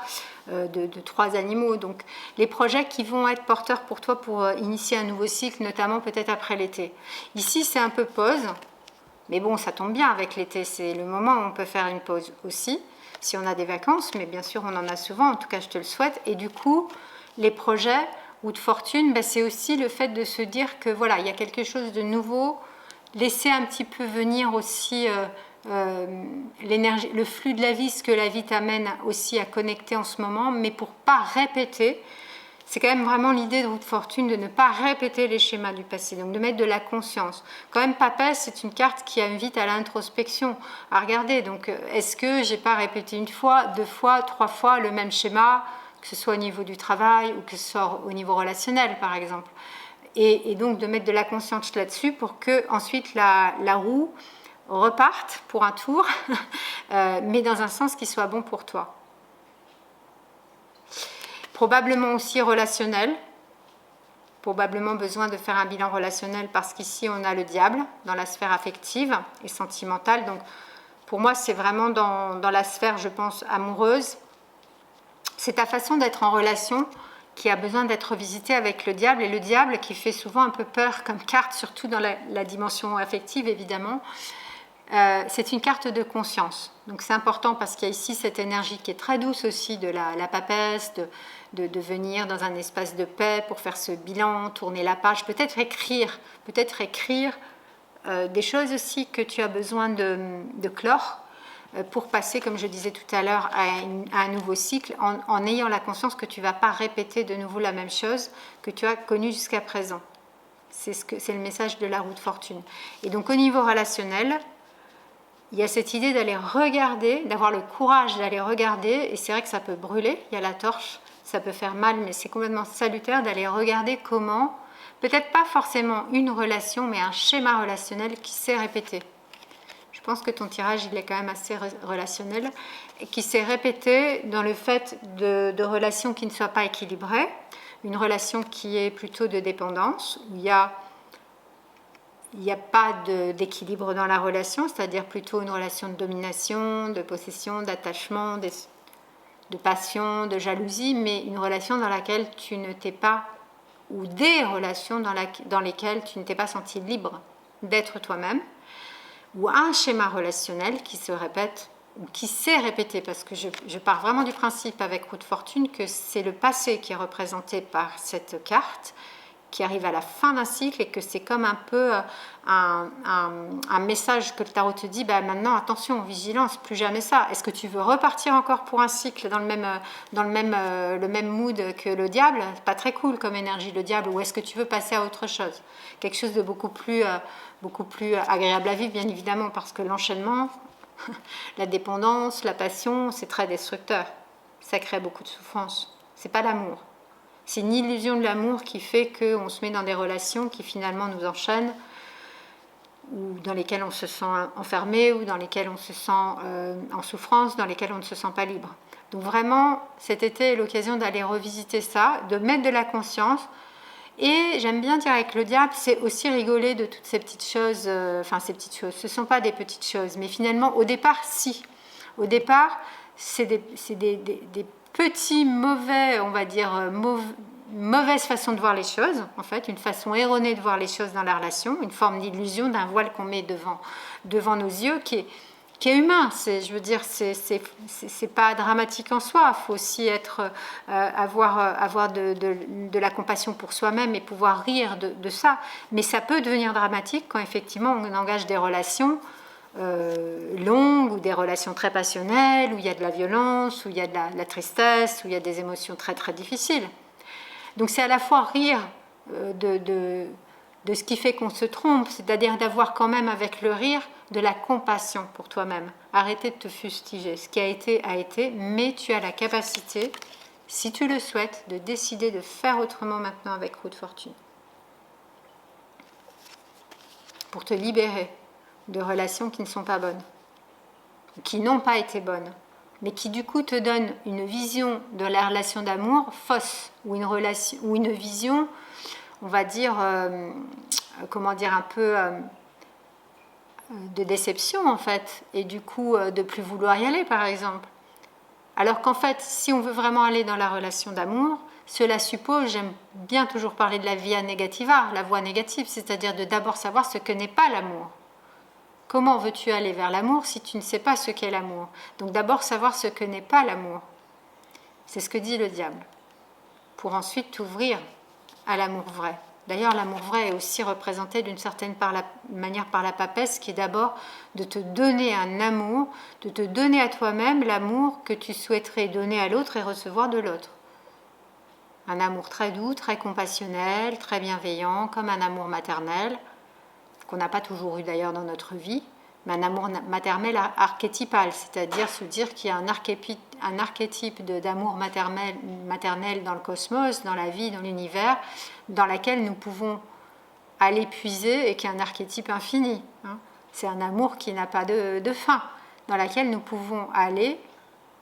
de 3 animaux, donc les projets qui vont être porteurs pour toi pour initier un nouveau cycle, notamment peut-être après l'été. Ici c'est un peu pause, mais bon ça tombe bien avec l'été, c'est le moment où on peut faire une pause aussi, si on a des vacances, mais bien sûr on en a souvent, en tout cas je te le souhaite, et du coup les projets ou de fortune, c'est aussi le fait de se dire que voilà, il y a quelque chose de nouveau, laisser un petit peu venir aussi l'énergie, le flux de la vie, ce que la vie t'amène aussi à connecter en ce moment, mais pour pas répéter c'est quand même vraiment l'idée de roue de fortune de ne pas répéter les schémas du passé, donc de mettre de la conscience. Quand même, Papesse, c'est une carte qui invite à l'introspection, à regarder. Donc, est-ce que j'ai pas répété une fois, 2 fois, 3 fois le même schéma, que ce soit au niveau du travail ou que ce soit au niveau relationnel, par exemple. Et donc de mettre de la conscience là-dessus pour que ensuite la roue reparte pour un tour, mais dans un sens qui soit bon pour toi. Probablement aussi relationnel, probablement besoin de faire un bilan relationnel parce qu'ici on a le diable dans la sphère affective et sentimentale. Donc pour moi c'est vraiment dans la sphère, je pense, amoureuse. C'est ta façon d'être en relation qui a besoin d'être visitée avec le diable, et le diable qui fait souvent un peu peur comme carte, surtout dans la dimension affective évidemment. C'est une carte de conscience, donc c'est important parce qu'il y a ici cette énergie qui est très douce aussi de la papesse, de venir dans un espace de paix pour faire ce bilan, tourner la page, peut-être écrire des choses aussi que tu as besoin de clore pour passer, comme je disais tout à l'heure, à un nouveau cycle en ayant la conscience que tu ne vas pas répéter de nouveau la même chose que tu as connue jusqu'à présent. C'est le message de la roue de fortune. Et donc au niveau relationnel, il y a cette idée d'aller regarder, d'avoir le courage d'aller regarder, et c'est vrai que ça peut brûler, il y a la torche, ça peut faire mal, mais c'est complètement salutaire d'aller regarder comment, peut-être pas forcément une relation, mais un schéma relationnel qui s'est répété. Je pense que ton tirage, il est quand même assez relationnel, et qui s'est répété dans le fait de relations qui ne soient pas équilibrées, une relation qui est plutôt de dépendance, où il n'y a pas d'équilibre dans la relation, c'est-à-dire plutôt une relation de domination, de possession, d'attachement, de passion, de jalousie, mais une relation dans laquelle tu ne t'es pas, ou des relations dans lesquelles tu ne t'es pas senti libre d'être toi-même, ou un schéma relationnel qui se répète, ou qui s'est répété, parce que je pars vraiment du principe avec roue de fortune que c'est le passé qui est représenté par cette carte, qui arrive à la fin d'un cycle, et que c'est comme un peu un message que le tarot te dit, maintenant attention, vigilance, plus jamais ça. Est-ce que tu veux repartir encore pour un cycle dans le même mood que le diable? Pas très cool comme énergie le diable. Ou est-ce que tu veux passer à autre chose, quelque chose de beaucoup plus agréable à vivre, bien évidemment, parce que l'enchaînement, la dépendance, la passion, c'est très destructeur, ça crée beaucoup de souffrance. C'est pas l'amour. C'est une illusion de l'amour qui fait qu'on se met dans des relations qui finalement nous enchaînent, ou dans lesquelles on se sent enfermé, ou dans lesquelles on se sent en souffrance, dans lesquelles on ne se sent pas libre. Donc vraiment, cet été est l'occasion d'aller revisiter ça, de mettre de la conscience. Et j'aime bien dire avec le diable, c'est aussi rigoler de toutes ces petites choses, ces petites choses, ce ne sont pas des petites choses, mais finalement, au départ, si. Au départ, c'est des petits mauvais, on va dire, mauvaise façon de voir les choses, en fait, une façon erronée de voir les choses dans la relation, une forme d'illusion, d'un voile qu'on met devant nos yeux, qui est humain. Je veux dire, c'est pas dramatique en soi. Il faut aussi avoir de la compassion pour soi-même et pouvoir rire de ça. Mais ça peut devenir dramatique quand effectivement on engage des relations longues, ou des relations très passionnelles, où il y a de la violence, où il y a de la tristesse, où il y a des émotions très très difficiles. Donc c'est à la fois rire de ce qui fait qu'on se trompe, c'est-à-dire d'avoir quand même avec le rire de la compassion pour toi-même. Arrêter de te fustiger. Ce qui a été, mais tu as la capacité, si tu le souhaites, de décider de faire autrement maintenant avec roue de fortune. Pour te libérer de relations qui ne sont pas bonnes, qui n'ont pas été bonnes, mais qui du coup te donnent une vision de la relation d'amour fausse, ou une vision, on va dire, un peu de déception en fait, et du coup de plus vouloir y aller par exemple. Alors qu'en fait, si on veut vraiment aller dans la relation d'amour, cela suppose, j'aime bien toujours parler de la via negativa, la voie négative, c'est-à-dire de d'abord savoir ce que n'est pas l'amour. Comment veux-tu aller vers l'amour si tu ne sais pas ce qu'est l'amour? Donc d'abord savoir ce que n'est pas l'amour. C'est ce que dit le diable. Pour ensuite t'ouvrir à l'amour vrai. D'ailleurs, l'amour vrai est aussi représenté d'une certaine manière par la papesse, qui est d'abord de te donner un amour, de te donner à toi-même l'amour que tu souhaiterais donner à l'autre et recevoir de l'autre. Un amour très doux, très compassionnel, très bienveillant, comme un amour maternel, qu'on n'a pas toujours eu d'ailleurs dans notre vie, mais un amour maternel archétypal, c'est-à-dire se dire qu'il y a un archétype d'amour maternel dans le cosmos, dans la vie, dans l'univers, dans laquelle nous pouvons aller puiser et qui est un archétype infini. C'est un amour qui n'a pas de fin, dans laquelle nous pouvons aller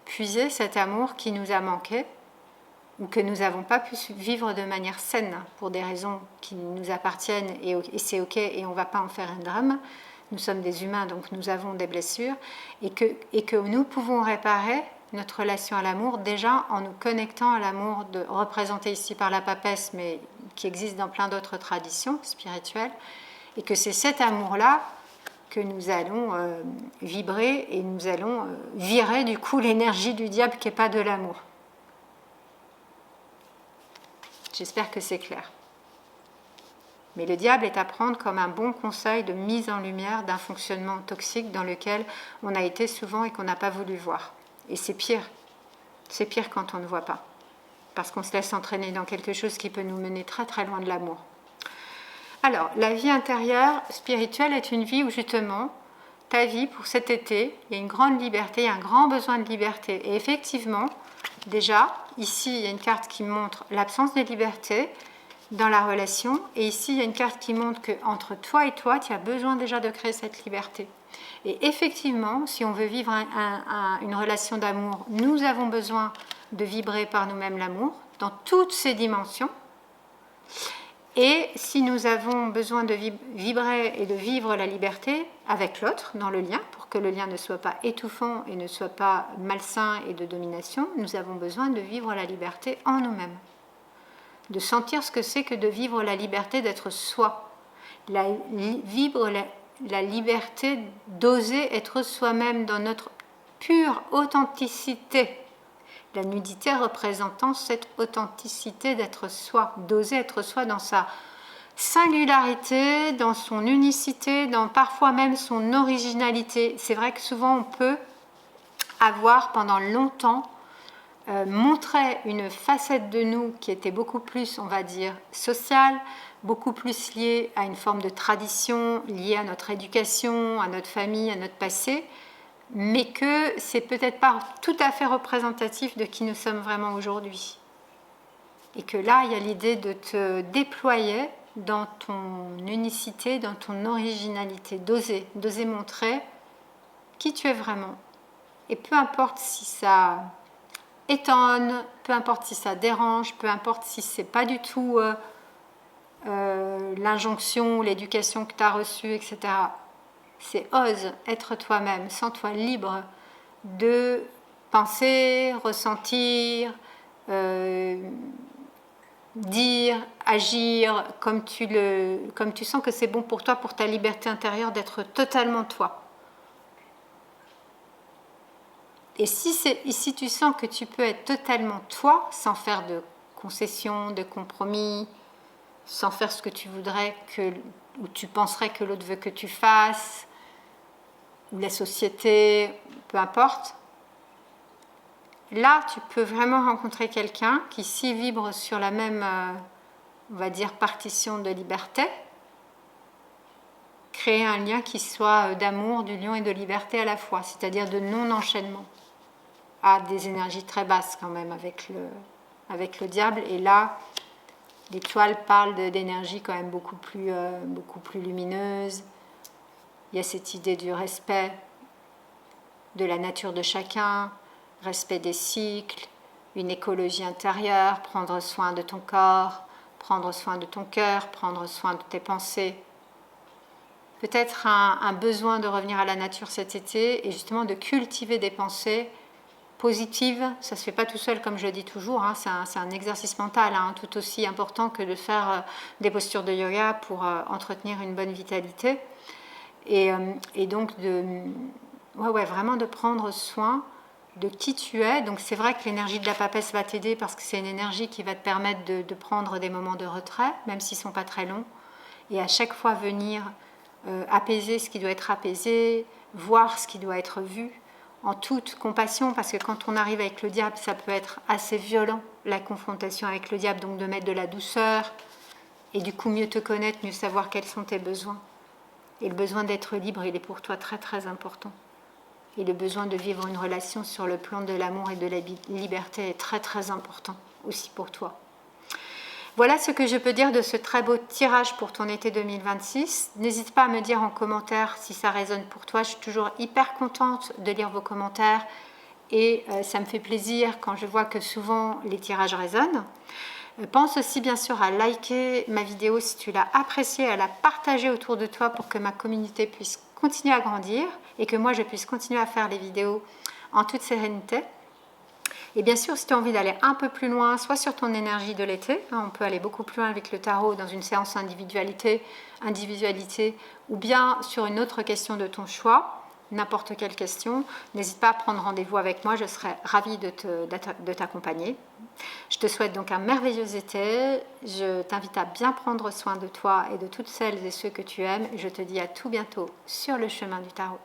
puiser cet amour qui nous a manqué ou que nous n'avons pas pu vivre de manière saine pour des raisons qui nous appartiennent et c'est ok et on ne va pas en faire un drame. Nous sommes des humains, donc nous avons des blessures et que nous pouvons réparer notre relation à l'amour déjà en nous connectant à l'amour représenté ici par la papesse, mais qui existe dans plein d'autres traditions spirituelles, et que c'est cet amour-là que nous allons vibrer et nous allons virer du coup l'énergie du diable qui n'est pas de l'amour. J'espère que c'est clair. Mais le diable est à prendre comme un bon conseil de mise en lumière d'un fonctionnement toxique dans lequel on a été souvent et qu'on n'a pas voulu voir. Et c'est pire. C'est pire quand on ne voit pas. Parce qu'on se laisse entraîner dans quelque chose qui peut nous mener très très loin de l'amour. Alors, la vie intérieure spirituelle est une vie où justement, ta vie pour cet été, il y a une grande liberté, il y a un grand besoin de liberté. Et effectivement, déjà, ici, il y a une carte qui montre l'absence de liberté dans la relation. Et ici, il y a une carte qui montre qu'entre toi et toi, tu as besoin déjà de créer cette liberté. Et effectivement, si on veut vivre une relation d'amour, nous avons besoin de vibrer par nous-mêmes l'amour dans toutes ses dimensions. Et si nous avons besoin de vibrer et de vivre la liberté avec l'autre dans le lien, pour que le lien ne soit pas étouffant et ne soit pas malsain et de domination, nous avons besoin de vivre la liberté en nous-mêmes. De sentir ce que c'est que de vivre la liberté d'être soi. Vivre la liberté d'oser être soi-même dans notre pure authenticité. La nudité représentant cette authenticité d'être soi, d'oser être soi dans sa singularité, dans son unicité, dans parfois même son originalité. C'est vrai que souvent on peut avoir pendant longtemps montré une facette de nous qui était beaucoup plus, on va dire, sociale, beaucoup plus liée à une forme de tradition, liée à notre éducation, à notre famille, à notre passé, mais que c'est peut-être pas tout à fait représentatif de qui nous sommes vraiment aujourd'hui. Et que là, il y a l'idée de te déployer dans ton unicité, dans ton originalité, d'oser montrer qui tu es vraiment. Et peu importe si ça étonne, peu importe si ça dérange, peu importe si c'est pas du tout l'injonction, l'éducation que tu as reçue, etc. C'est ose être toi-même, sens-toi libre de penser, ressentir, dire, agir comme tu sens que c'est bon pour toi, pour ta liberté intérieure d'être totalement toi. Et si tu sens que tu peux être totalement toi, sans faire de concessions, de compromis, sans faire ce que tu voudrais ou tu penserais que l'autre veut que tu fasses, ou la société, peu importe, là tu peux vraiment rencontrer quelqu'un qui s'y vibre sur la même, on va dire, partition de liberté, créer un lien qui soit d'amour, d'union et de liberté à la fois, c'est-à-dire de non-enchaînement, à des énergies très basses quand même avec le diable. Et là, l'étoile parle d'énergie quand même beaucoup plus lumineuse. Il y a cette idée du respect de la nature de chacun, respect des cycles, une écologie intérieure, prendre soin de ton corps, prendre soin de ton cœur, prendre soin de tes pensées. Peut-être un besoin de revenir à la nature cet été et justement de cultiver des pensées positives. Ça ne se fait pas tout seul comme je le dis toujours, hein. C'est un exercice mental, hein, tout aussi important que de faire des postures de yoga pour entretenir une bonne vitalité. Et donc vraiment de prendre soin de qui tu es. Donc c'est vrai que l'énergie de la papesse va t'aider parce que c'est une énergie qui va te permettre de prendre des moments de retrait, même s'ils ne sont pas très longs, et à chaque fois venir apaiser ce qui doit être apaisé, voir ce qui doit être vu, en toute compassion, parce que quand on arrive avec le diable, ça peut être assez violent la confrontation avec le diable, donc de mettre de la douceur et du coup mieux te connaître, mieux savoir quels sont tes besoins. Et le besoin d'être libre, il est pour toi très très important. Et le besoin de vivre une relation sur le plan de l'amour et de la liberté est très très important aussi pour toi. Voilà ce que je peux dire de ce très beau tirage pour ton été 2026. N'hésite pas à me dire en commentaire si ça résonne pour toi. Je suis toujours hyper contente de lire vos commentaires et ça me fait plaisir quand je vois que souvent les tirages résonnent. Pense aussi bien sûr à liker ma vidéo si tu l'as appréciée, à la partager autour de toi pour que ma communauté puisse continuer à grandir et que moi je puisse continuer à faire les vidéos en toute sérénité. Et bien sûr, si tu as envie d'aller un peu plus loin, soit sur ton énergie de l'été, on peut aller beaucoup plus loin avec le tarot dans une séance individualité, ou bien sur une autre question de ton choix, n'importe quelle question, n'hésite pas à prendre rendez-vous avec moi, je serai ravie de t'accompagner. Je te souhaite donc un merveilleux été, je t'invite à bien prendre soin de toi et de toutes celles et ceux que tu aimes, et je te dis à tout bientôt sur le chemin du tarot.